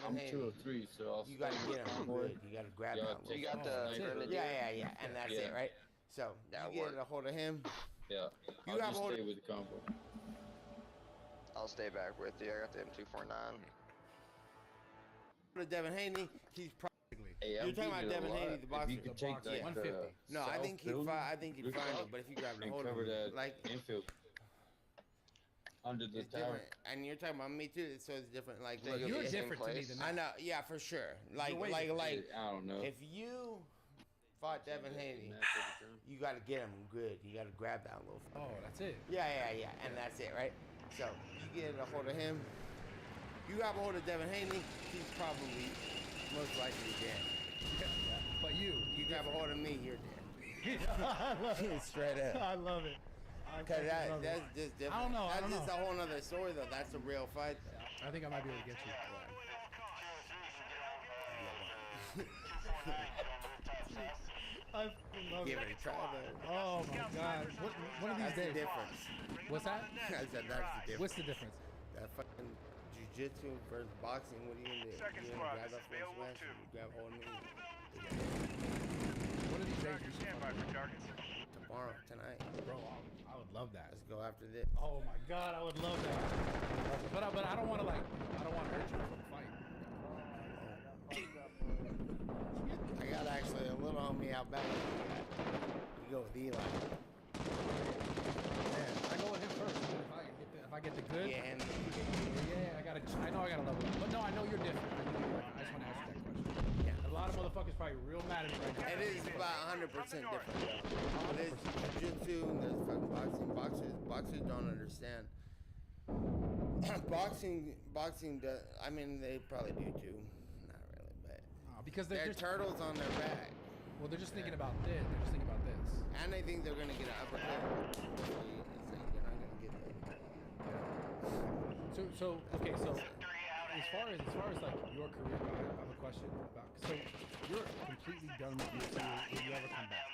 I'm 2 or 3, so I'll. You gotta get him good. You gotta grab him. So you got the. Yeah, and that's it, right? So you get a hold of him. Yeah. You I'll just stay with the combo. I'll stay back with you. I got the M249. Devin Haney, he's probably. Hey, you're talking about Devin Haney, the boxer. If you could take like 150. No, I think he'd find you, but if you grab a hold of him, like infield under the it's tower. Different. And you're talking about me too, so it's different. Like, look, you're different to me than that. I know, yeah, for sure. Like, I don't know. If you fought Devin Haney, you got to get him good. You got to grab that little. Oh, that's it. Yeah, and that's it, right? So you get a hold of him. You grab a hold of Devin Haney, he's probably most likely dead. Yeah. But you grab a hold of me, you're dead. I love it. Straight up. I love it. Because that's just different. I don't know. That's just a whole other story, though. That's a real fight. I think I might be able to get you. I love Give it a try, though. Oh my God! One of these days. That's the difference. What's that? I said that's the difference. What's the difference? That fucking jiu-jitsu versus boxing. What are you gonna do? You gonna grab that full smash? You grab hold of me. One of these days we should. Tomorrow, tonight. Bro, I would love that. Let's go after this. Oh my God, I would love that. But I don't want to I don't want to hurt you for the fight. I got actually a little homie out back. You go with Eli. Yeah, I go with him first. If I get the good. Yeah, and I know I gotta level up. But no, I know you're different. I just want to ask you that question. Yeah. A lot of motherfuckers probably real mad at me right now. It is about 100% different, though. There's jiu-jitsu and there's fucking boxing. Boxers don't understand. boxing does, I mean, they probably do too. Not really, but. Because they're turtles on their back. Well, they're just thinking about this. They're just thinking about this. And they think they're gonna get an uppercut. It's like you're not gonna get that. So okay, so as far as like your career, I have a question about. So you're completely done with UFC. Will you ever come back?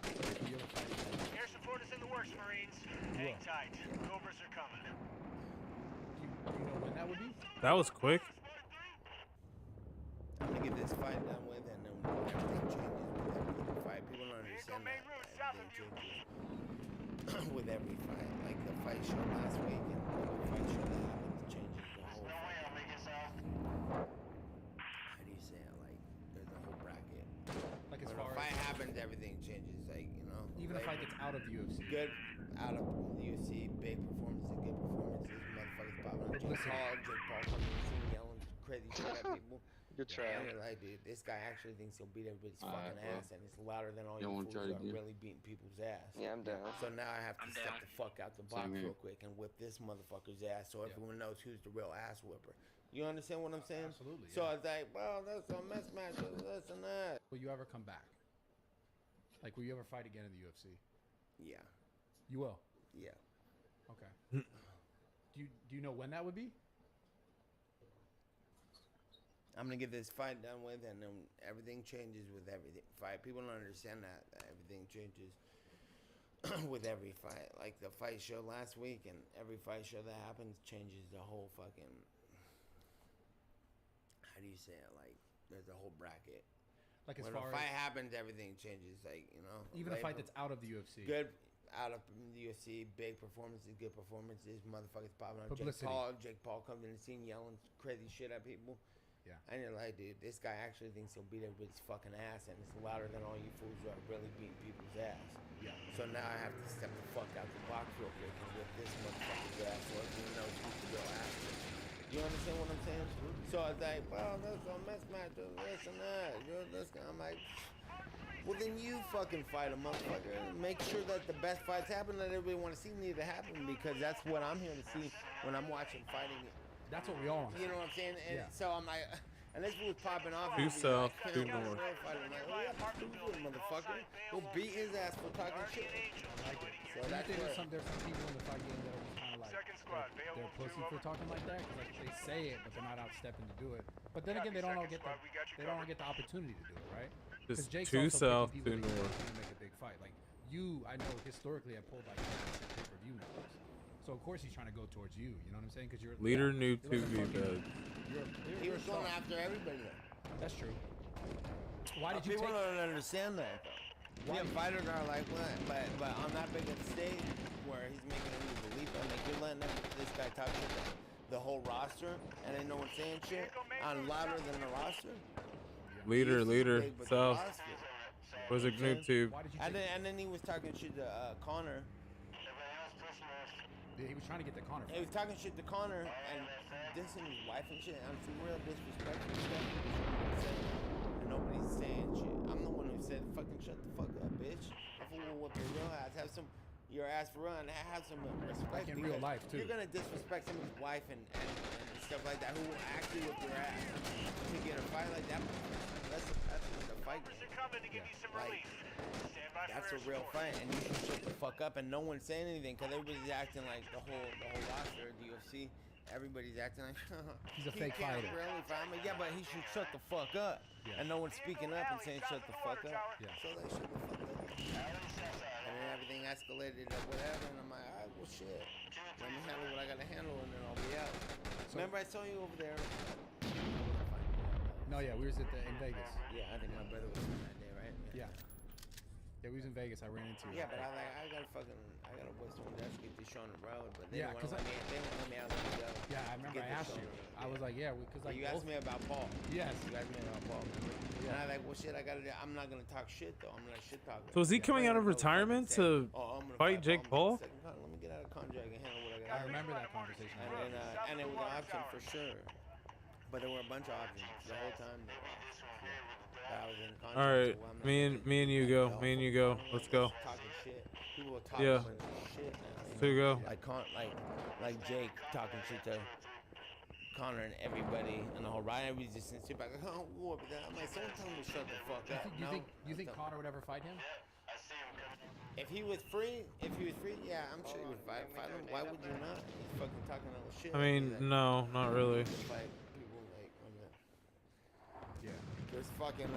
Will you ever fight again? Air support is in the works, Marines. Hang tight. Cobras are coming. Do you know when that would be? That was quick. I'm gonna get this fight done with, and then everything changes with every fight. People don't understand that everything changes with every fight. Like the fight show last week and the fight show that happens changes the whole fight. How do you say it? Like there's a whole bracket. Like as when far a fight happens, everything changes. Like even a fight that's out of the UFC. Good out of the UFC, big performances, good performances. Motherfuckers popping. Jake Paul coming in, yelling crazy shit at people. Good try. And you're like, dude, this guy actually thinks he'll beat everybody's fucking ass, and it's louder than all you wanna fools try who it are again? really beating people's ass. Yeah, I'm down. So now I have to step the fuck out the box Same here. real quick and whip this motherfucker's ass so everyone knows who's the real ass whipper. You understand what I'm saying? Absolutely. So I was like, well, that's a mismatch of this and that. Will you ever come back? Like, will you ever fight again in the UFC? Yeah. You will. Yeah. Okay. Do you know when that would be? I'm gonna get this fight done with, and then everything changes with everything fight. People don't understand that everything changes with every fight. Like the fight show last week, and every fight show that happens changes the whole fucking. How do you say it? Like there's a whole bracket. Like as when far a fight as happens, everything changes. Like even a fight that's out of the UFC. Good. Out of the UFC, big performances, good performances, motherfuckers popping up. Publicity. Jake Paul comes in the scene yelling crazy shit at people. Yeah. And you're like, dude, this guy actually thinks he'll beat everybody's fucking ass, and it's louder than all you fools who are really beating people's ass. Yeah. So now I have to step the fuck out the box real quick and whip this motherfucker's ass so everyone knows who's the real ass. You understand what I'm saying? So I was like, well, that's a mismatch of this and that. You're this guy. I'm like, well, then you fucking fight a motherfucker. Make sure that the best fights happen that everybody want to see need to happen, because that's what I'm here to see when I'm watching fighting. That's what we all want. You know what I'm saying? And Yeah. so I'm like, and this was popping off. Due south, due north. I'm like, oh, yeah, good motherfucker. Go beat his ass for talking shit. Like it. So Do you that's think where, there's some people in the fight game that are just kind of like they're pussy for talking like that? Because like they say it, but they're not out stepping to do it. But then again, they don't all get the opportunity to do it, right? Just Jake's due also south, picking due people that north. can make a big fight. Like you, I know historically have pulled like pay-per-view numbers. So of course he's trying to go towards you. You know what I'm saying? Because you're Leader you're noob 2v bed. he was going after everybody though. That's true. Why did you People take? don't understand that though. Yeah, fighters are like, what? But on that big of a stage where he's making everybody believe it, like you're letting this guy talk to the whole roster, and ain't no one saying shit on louder than the roster. Leader, south. Was it noob tube? And then he was talking shit to Connor. Yeah, he was trying to get the Connor. He was talking shit to Connor and dissing his wife and shit on some real disrespectful stuff. And nobody's saying shit. I'm the one who said, fucking shut the fuck up, bitch. I will whip your real ass. Have some, your ass for run. Have some respect. Like in real life, too. You're gonna disrespect somebody's wife and stuff like that, who will actually whip your ass to get a fight like that. That's the fight. Like, that's a real fight, and you should shut the fuck up. And no one's saying anything because everybody's acting like the whole roster of the UFC. Everybody's acting like he's a fake fighter. Really fight. Like, yeah, but he should shut the fuck up. Yeah. And no one's speaking up and saying shut the fuck up. Yeah. So they shut the fuck up. And then everything escalated or whatever, and I'm like, all right, well, shit. Let me handle what I gotta handle, and then I'll be out. So, remember, I saw you over there. No, yeah, we was in Vegas. Yeah, I think my brother was on that day, right? Yeah. Yeah, we was in Vegas. I ran into you. Yeah, but I gotta wait someone else to get this show on the road. But they Yeah, don't let me out. Let me go. Yeah, I remember I asked you. I was like, yeah, because like you asked me about Paul. Yes. You asked me about Paul. Yeah. And I like, well, shit, I'm not gonna talk shit though. I'm gonna shit talk. So is he coming out of retirement to fight Jake Paul? Let me get out of contract and handle what I got. I remember that conversation. And it was an option for sure. But there were a bunch of options the whole time. I was in contract. All right, so me and you go. Me and you go. Let's go. Talking shit. People were talking shit. So you go. Like Jake talking shit to Connor and everybody and the whole ride. Everybody's just sit back like, oh, war. But I'm like, someone tell me to shut the fuck up. You think Connor would ever fight him? If he was free, yeah, I'm sure he would fight him. Why would you not? He's fucking talking all shit. I mean, no, not really. Fight people like, yeah. There's fucking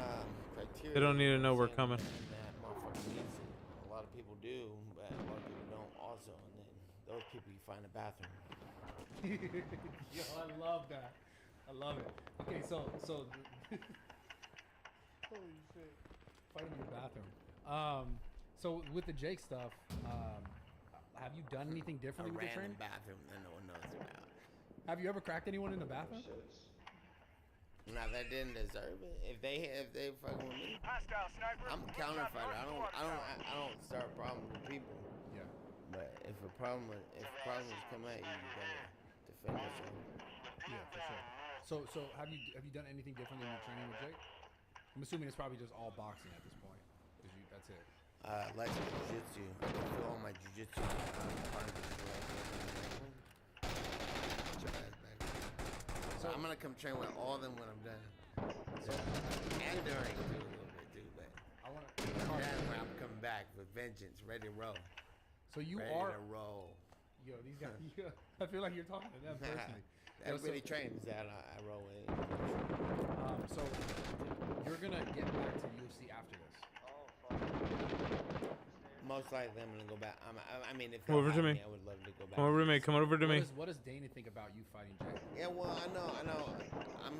criteria. They don't need to know we're coming. And that motherfucker needs it. A lot of people do, but a lot of people don't also. And then those people you find in the bathroom. Yo, I love that. I love it. Okay, so holy shit, fighting in your bathroom. So with the Jake stuff, have you done anything differently with the training? A random bathroom that no one knows about. Have you ever cracked anyone in the bathroom? Now that didn't deserve it. If they fucking with me, I'm a counter fighter. I don't start problems with people. Yeah. But if problems come at you, you gotta defend yourself. Yeah, for sure. So have you done anything different than your training with Jake? I'm assuming it's probably just all boxing at this point. That's it. Like jiu-jitsu. I can feel all my jiu-jitsu So I'm gonna come train with all of them when I'm done. So, and during too, a little bit too, but I want to. Then when I'm coming back with vengeance, ready to roll. So you ready are to roll. Yo, these guys. I feel like you're talking to them personally. Everybody trains that I roll in. So you're gonna get back to UFC after this. Most likely, I'm gonna go back. I mean, if Come over to me. I would love to go back. Come over to me. Come over to me. What does Dana think about you fighting Jake? Yeah, well, I know. I'm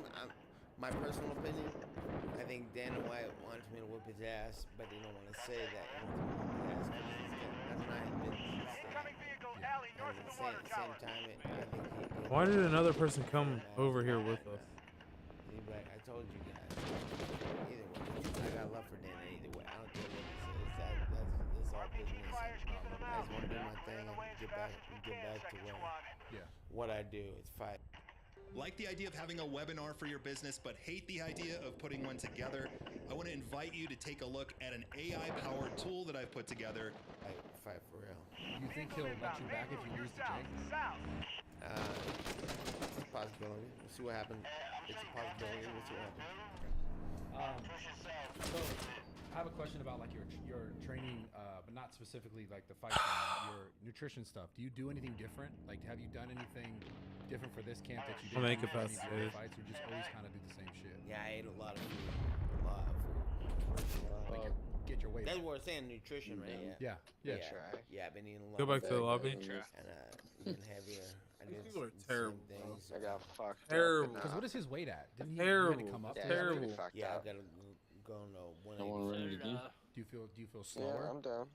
my personal opinion. I think Dana White wants me to whip his ass, but he don't want to say that he wants me to whip his ass because that's not his business. Incoming vehicle alley north of the water tower. Same time, I think Why did another person come over here with us? he's like, I told you guys. Either way, I got love for Dana. Either way, I don't care what he says. That's all business. I just want to do my thing and get back to what I do. It's fight. Like the idea of having a webinar for your business, but hate the idea of putting one together? I want to invite you to take a look at an AI-powered tool that I've put together. Fight for real. You think he'll let you back if you lose to Jake? It's a possibility. We'll see what happens. It's a possibility. We'll see what happens. So I have a question about like your training, but not specifically like the fight training, your nutrition stuff. Do you do anything different? Like, have you done anything different for this camp that you did I'll make for it any of your fast, fights, or just always kind of do the same shit? Yeah, I ate a lot of food. A lot of food. Like get your weight. That's what we're saying, nutrition, right? Yeah. I've been eating a lot. Go back to the lobby. And eating heavier. These people are terrible, bro. I got fucked. Terrible. Because what is his weight at? Didn't he Terrible. had to come up? Terrible. Yeah, I gotta go no 180. Do you feel slower? Yeah, I'm down.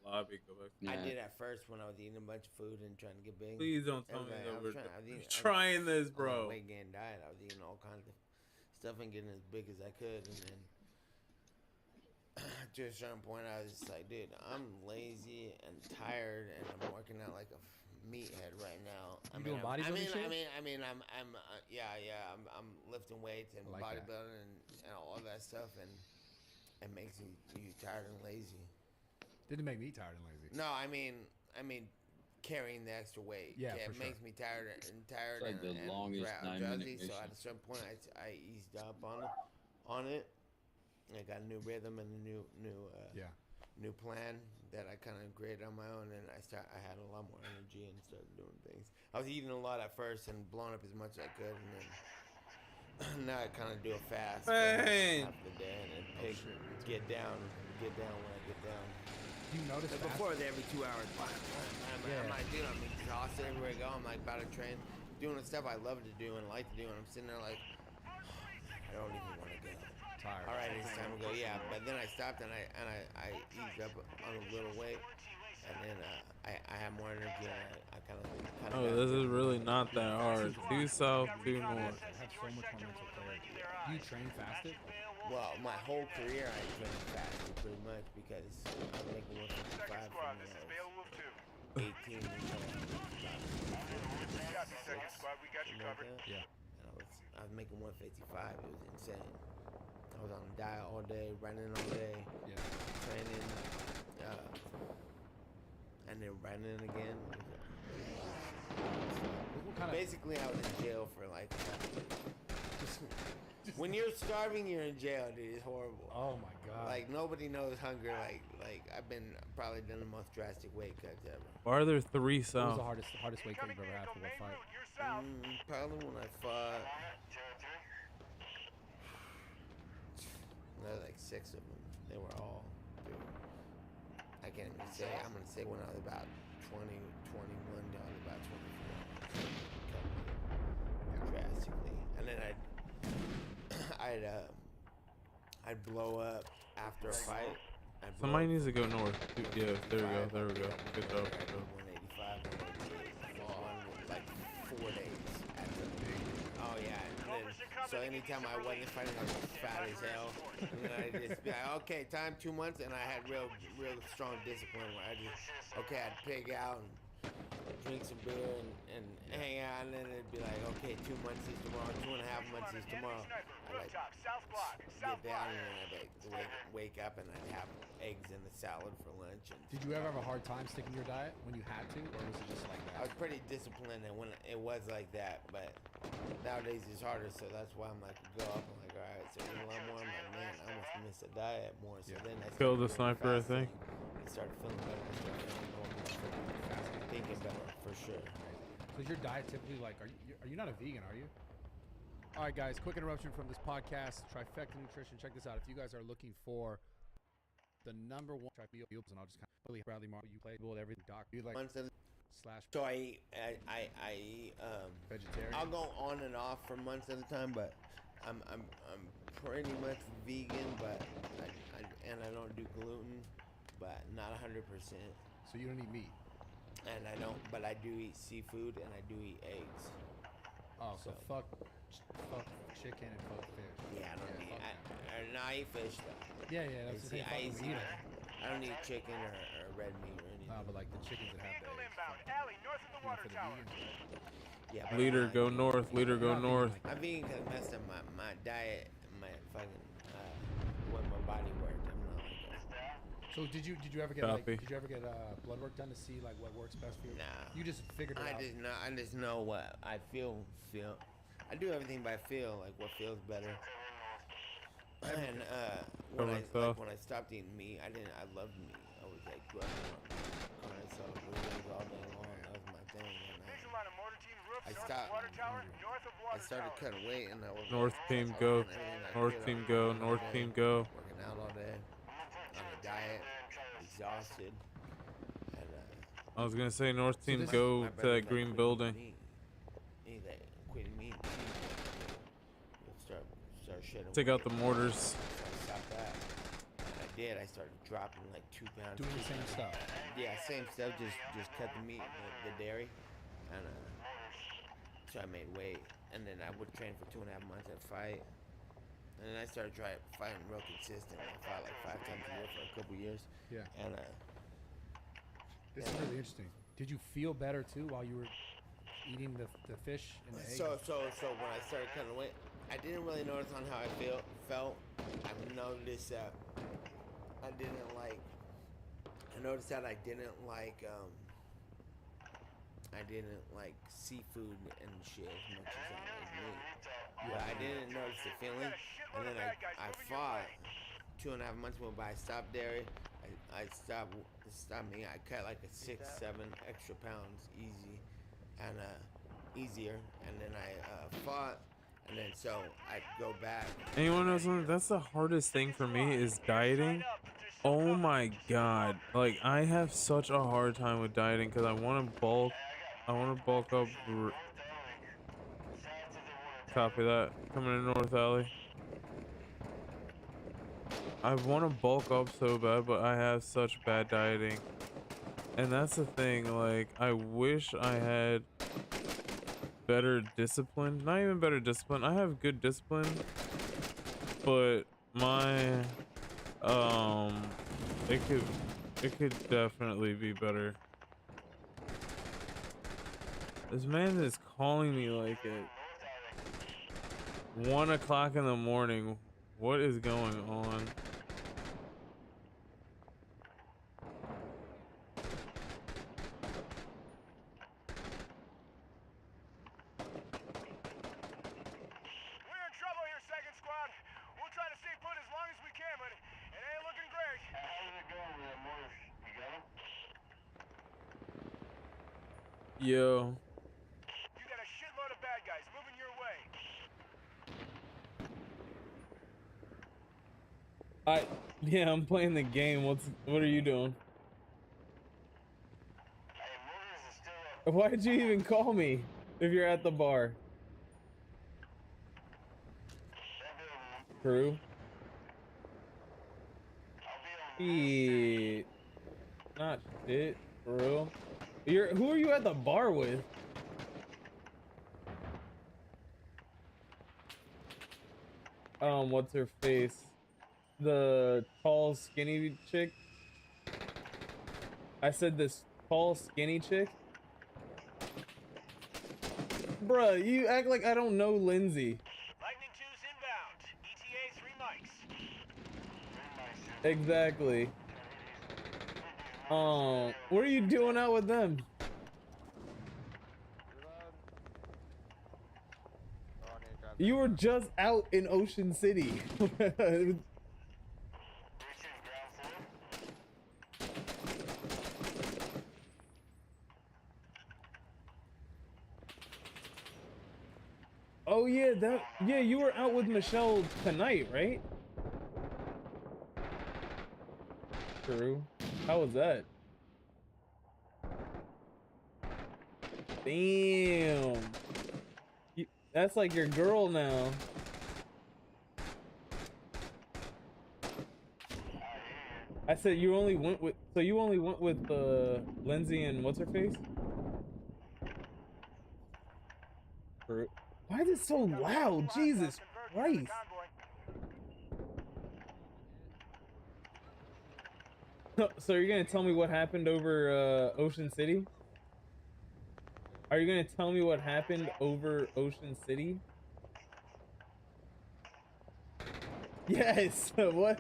Lobby, go back. I did at first when I was eating a bunch of food and trying to get big. Please don't tell me I that was we're trying this, bro. Weight gain diet. I was eating all kinds of stuff and getting as big as I could, and then to a certain point, I was just like, dude, I'm lazy and tired, and I'm working out like a meathead right now. I'm lifting weights and like bodybuilding and all that stuff, and it makes you tired and lazy. Didn't make me tired and lazy. No, I mean carrying the extra weight. Yeah, it for makes me tired and like the longest 9-minute mission. So at a certain point, I eased up on it. I got a new rhythm and a new plan that I kind of created on my own, and I had a lot more energy and started doing things. I was eating a lot at first and blowing up as much as I could, and then now I kind of do a fast half the day and then get down when I get down. Do you notice that? Before it was every 2 hours. I'm like, dude, I'm exhausted everywhere I go. I'm like about to train, doing the stuff I love to do and like to do, and I'm sitting there like, I don't even want to go. Tired. All right, it's time to go. Yeah, but then I stopped and I eased up on a little weight, and then I have more energy. And I kind of. Oh, this is really not that hard. Due south, due north. I have so much more mental clarity. Do you train fasted? Well, my whole career I trained fasted pretty much because I was making 155 from when I was 18 years old. Yeah. And I was making 155. It was insane. I was on a diet all day, running all day, training, and then running again. Basically, I was in jail for like. When you're starving, you're in jail, dude. It's horrible. Oh my god. Like nobody knows hunger. Like I've probably done the most drastic weight cuts ever. Why are there 3 south? What was the hardest weight cut you've ever had for what fight? Probably when I fought. There were like 6 of them. They were all, dude. I can't even say. I'm gonna say when I was about 20, 21 to about 24. Drastically, and then I'd blow up after a fight. Somebody needs to go north. Yeah, there we go. Good job. 185, 188, like 4 days after. Oh yeah. So anytime I wasn't fighting, I was fat as hell. And then I just be like, okay, time 2 months, and I had real strong discipline where I'd pig out and drink some beer and hang out, and then it'd be like, okay, 2 months is tomorrow, 2.5 months is tomorrow. I'd like get down and then I'd wake up and I'd have eggs in the salad for lunch. And did you ever have a hard time sticking to your diet when you had to, or was it just like that? I was pretty disciplined, and when it was like that, but nowadays it's harder, so that's why I'm like, go up, I'm like, all right, so eat a lot more. I'm like, man, I must miss the diet more. So then I Kill the sniper, I think. I started feeling better. I started feeling normal, thinking better for sure. So is your diet typically like, are you not a vegan, are you? All right, guys, quick interruption from this podcast, Trifecta Nutrition. Check this out. If you guys are looking for the #1 trifecta meals, and I'll just kind of Billy Bradley Martin, you play with everything, doc. You like slash. So I eat vegetarian. I'll go on and off for months at a time, but I'm pretty much vegan, but I don't do gluten, but not 100%. So you don't eat meat. And I don't, but I do eat seafood and I do eat eggs. Oh, so fuck chicken and fuck fish. Yeah, I don't eat. I eat fish though. Yeah, that's the thing. I don't eat chicken or red meat or anything. No, but like the chickens that have the eggs. Alley, north of the water tower. Yeah. Leader, go north. Leader, go north. I'm vegan because it messed up my diet, my fucking what my body worked. I'm not like that. So did you ever get blood work done to see like what works best for you? Nah. You just figured it out. I just know what I feel. I do everything by feel, like what feels better. And when I stopped eating meat, I loved meat. I was like, burgers all day long. That was my thing. And I started cutting weight, and I was North team go. North team go. North team go. Working out all day on a diet, exhausted. And I was gonna say North team go to that green building. Quitting meat. Start shedding. Take out the mortars. Stop that. And I did. I started dropping like 2 pounds. Doing the same stuff. Yeah, same stuff. Just cut the meat, the dairy, and so I made weight. And then I would train for 2.5 months and fight. And then I started fighting real consistent. I fought like 5 times a year for a couple years. Yeah. And this is really interesting. Did you feel better too while you were eating the fish and the eggs? So when I started cutting weight, I didn't really notice on how I felt. I noticed that I noticed that I didn't like seafood and shit as much as I like meat. Yeah, I didn't notice the feeling, and then I fought. 2.5 months went by. I stopped dairy. I stopped meat. I cut like 6-7 extra pounds easier, and then I fought. And then so I go back. Anyone knows something? That's the hardest thing for me is dieting. Oh my god. Like I have such a hard time with dieting because I want to bulk up. Copy that. Coming in North Alley. I want to bulk up so bad, but I have such bad dieting. And that's the thing, like I wish I had better discipline. Not even better discipline. I have good discipline, but my it could definitely be better. This man is calling me like at 1 o'clock in the morning. What is going on? Yo. You got a shitload of bad guys moving your way. Yeah, I'm playing the game. What are you doing? Why'd you even call me if you're at the bar? True. Shit. Not shit, for real. Who are you at the bar with? What's her face? The tall, skinny chick? I said this tall, skinny chick? Bruh, you act like I don't know Lindsay. Lightning 2's inbound. ETA 3 mics. Exactly. What are you doing out with them? You were just out in Ocean City. Oh yeah, you were out with Michelle tonight, right? True. How was that? Damn. That's like your girl now. I said you only went with Lindsay and what's her face? True. Why is it so loud? Jesus Christ. So you're gonna tell me what happened over Ocean City? Are you gonna tell me what happened over Ocean City? Yes. What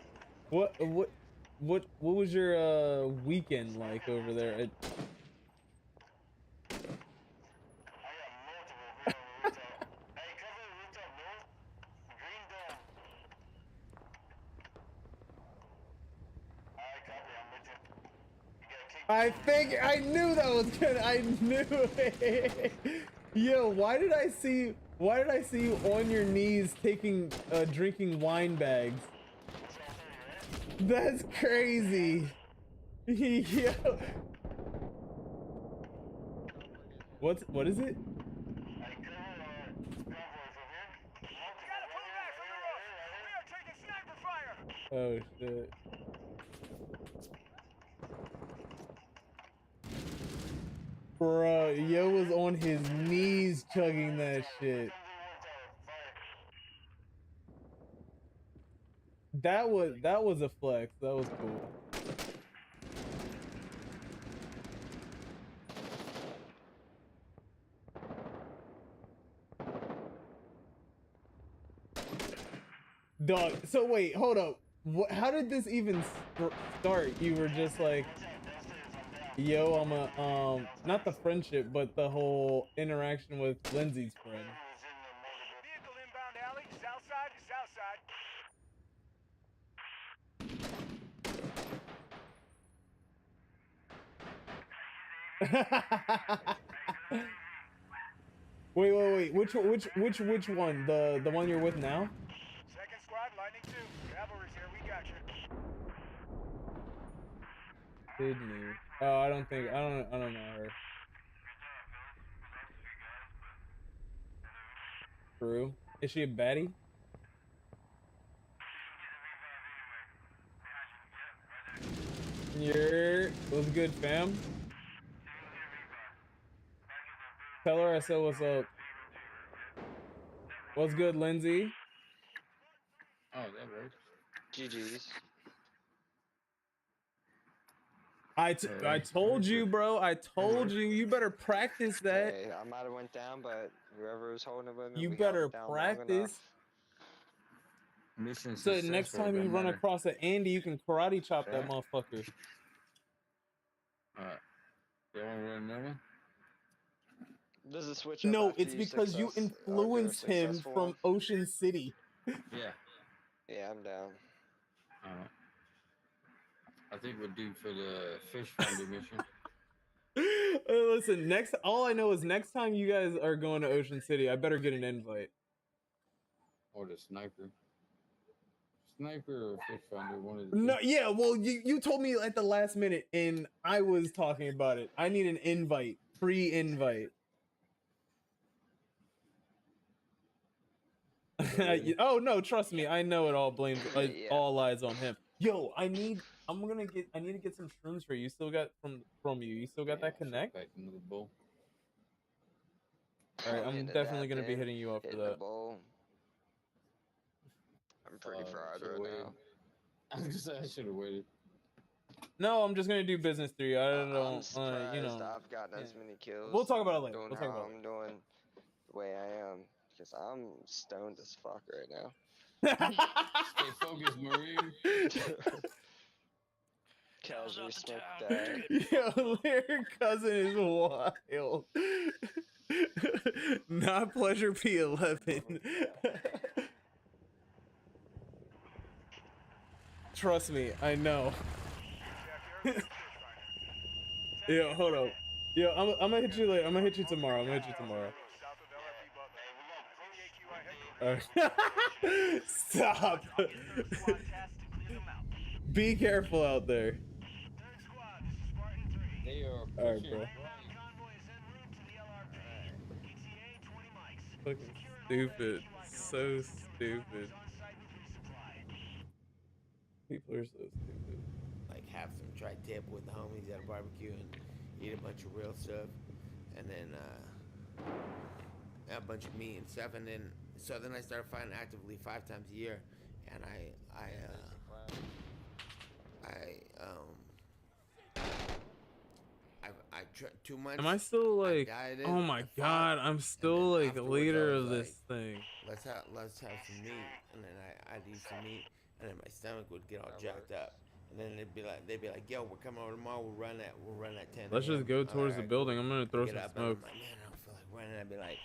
was your weekend like over there? I knew that was good. I knew it. Yo, why did I see you on your knees drinking wine bags? That's crazy. Yo. What is it? Oh shit. Bro, yo was on his knees chugging that shit. That was a flex. That was cool. Dog. So wait, hold up. How did this even start? You were just like, yo, I'm a not the friendship, but the whole interaction with Lindsay's friend. Vehicle inbound alley, south side to south side. Wait. Which one? The one you're with now? Second squad, Lightning 2. Cavalry's here, we got you. Sydney. Oh, I don't know her. True. Is she a baddie? What's good, fam? Tell her I said what's up. What's good, Lindsay? Oh, that works. GG's. I told you, bro. I told you. You better practice that. Hey, I might have went down, but whoever was holding it with me, You we better held it down practice. Mission So next time you run across an Andy, you can karate chop that motherfucker. Alright. You want to run another one? Does it switch up? No, it's because you influenced him from Ocean City. Yeah. Yeah, I'm down. Alright. I think we're due for the fish finder mission. Listen, all I know is next time you guys are going to Ocean City, I better get an invite. Or the sniper. Sniper or fish finder, one of the No, yeah, well, you told me at the last minute, and I was talking about it. I need an invite, free invite. Oh no, trust me, I know it all blames all lies on him. Yo, I need to get some shrooms for you. You still got from you. You still got that connect? All right, I'm definitely gonna be hitting you up for that. I'm pretty fried right now. I was gonna say I should have waited. No, I'm just gonna do business through you. I don't know. I'm surprised you know. I've gotten as many kills. We'll talk about it later. Doing We'll talk how about it. I'm doing way I am because I'm stoned as fuck right now. Stay focused, Marine. Casually smoked that. Yo, their cousin is wild. Not Pleasure P11. Trust me, I know. Yo, hold up. Yo, I'm gonna hit you later. I'm gonna hit you tomorrow. Stop. Be careful out there. They are Alright, pushing. bro. Fucking stupid. So stupid. People are so stupid. Like have some tri-tip with the homies at a barbecue and eat a bunch of real stuff, and then a bunch of meat and stuff, and then I started fighting actively 5 times a year, and I 2 months. Am I still like? Oh my god, I'm still like a leader of this thing. Let's have some meat, and then I'd eat some meat, and then my stomach would get all jacked up. And then they'd be like, yo, we're coming over tomorrow. We'll run at 10. Let's just go towards the building. I'm gonna throw some smoke. Like, man, I don't feel like running. I'd be like,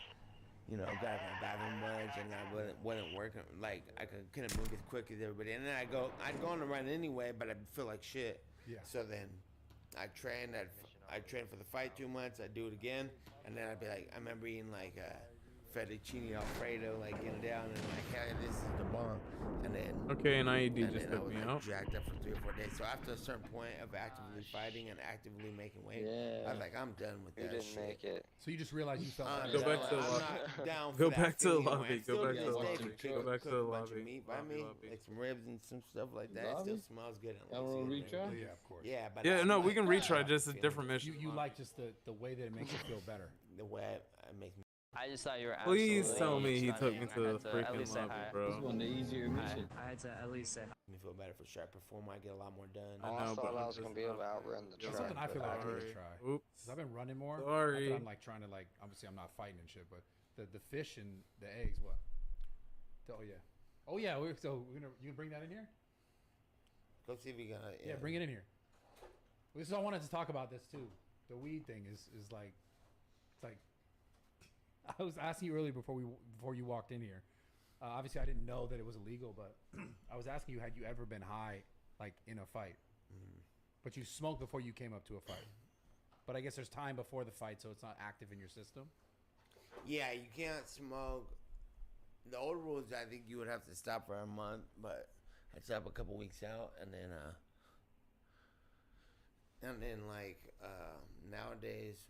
you know, got my bathroom much, and I wasn't working. Like I couldn't move as quick as everybody. And then I'd go on the run anyway, but I'd feel like shit. Yeah. So then I trained for the fight 2 months. I'd do it again, and then I'd be like, I remember eating like fettuccine alfredo, like getting down and like, hey, this is the bomb. And then okay, an IED just took me out. Jacked up for 3 or 4 days. So after a certain point of actively fighting and actively making weight, I was like, I'm done with that. You didn't make it. So you just realized you felt. Go back to the lobby. Go back to the lobby. Go back to the lobby. Go back to the lobby. Meat by me, like some ribs and some stuff like that. It still smells good. I want to retry. Yeah, of course. Yeah, but no, we can retry. Just a different mission. You like just the way that it makes you feel better. The way it makes me. I just thought you were. Please tell me he took me to the freaking lobby, bro. This one the easier mission. I had to at least say hi. Me feel better for sure. I perform. I get a lot more done. I know, but I was gonna be able to outrun the That's truck. something I feel like I need to try. Oops. Because I've been running more. Sorry. I'm like trying to like. Obviously, I'm not fighting and shit, but the fish and the eggs. What? Oh yeah. So you gonna bring that in here? Go see if we gonna. Yeah, bring it in here. This is I wanted to talk about this too. The weed thing is like, it's like. I was asking you earlier before you walked in here. Obviously, I didn't know that it was illegal, but I was asking you, had you ever been high, like in a fight? But you smoked before you came up to a fight. But I guess there's time before the fight, so it's not active in your system. Yeah, you can't smoke. The old rules, I think you would have to stop for a month, but I'd stop a couple weeks out, and then like nowadays.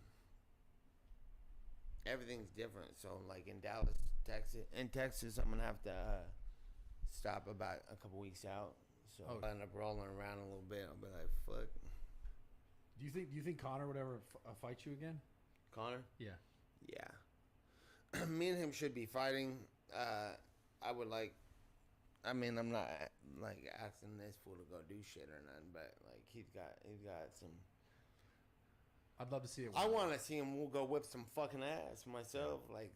Everything's different. So like in Texas, I'm gonna have to stop about a couple weeks out. So I'll end up rolling around a little bit. I'll be like, fuck. Do you think Connor would ever fight you again? Connor? Yeah. Yeah. Me and him should be fighting. I would like. I mean, I'm not like asking this fool to go do shit or nothing, but like he's got some. I'd love to see it. I want to see him go whip some fucking ass myself. Like,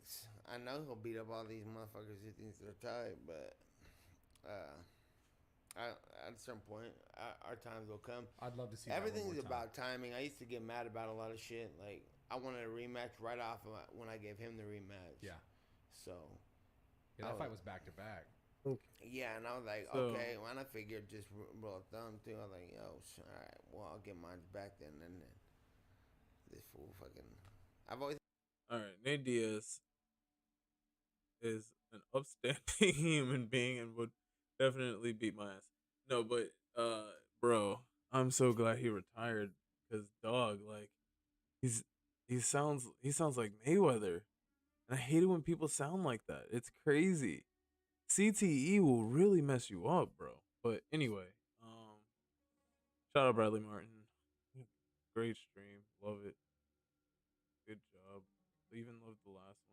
I know he'll beat up all these motherfuckers who thinks they're tight, but at a certain point, our times will come. I'd love to see everything's about timing. I used to get mad about a lot of shit. Like, I wanted a rematch right off of when I gave him the rematch. Yeah. So. Yeah, that fight was back to back. Yeah, and I was like, okay. When I figured just roll a thumb too, I was like, yo, all right, well, I'll get mine back then, and then. This fool fucking. I've always. All right, Nate Diaz is an upstanding human being and would definitely beat my ass. No, but bro, I'm so glad he retired because dog, like, he sounds like Mayweather, and I hate it when people sound like that. It's crazy. CTE will really mess you up, bro. But anyway, shout out Bradley Martyn. Great stream. Love it. Good job. Even loved the last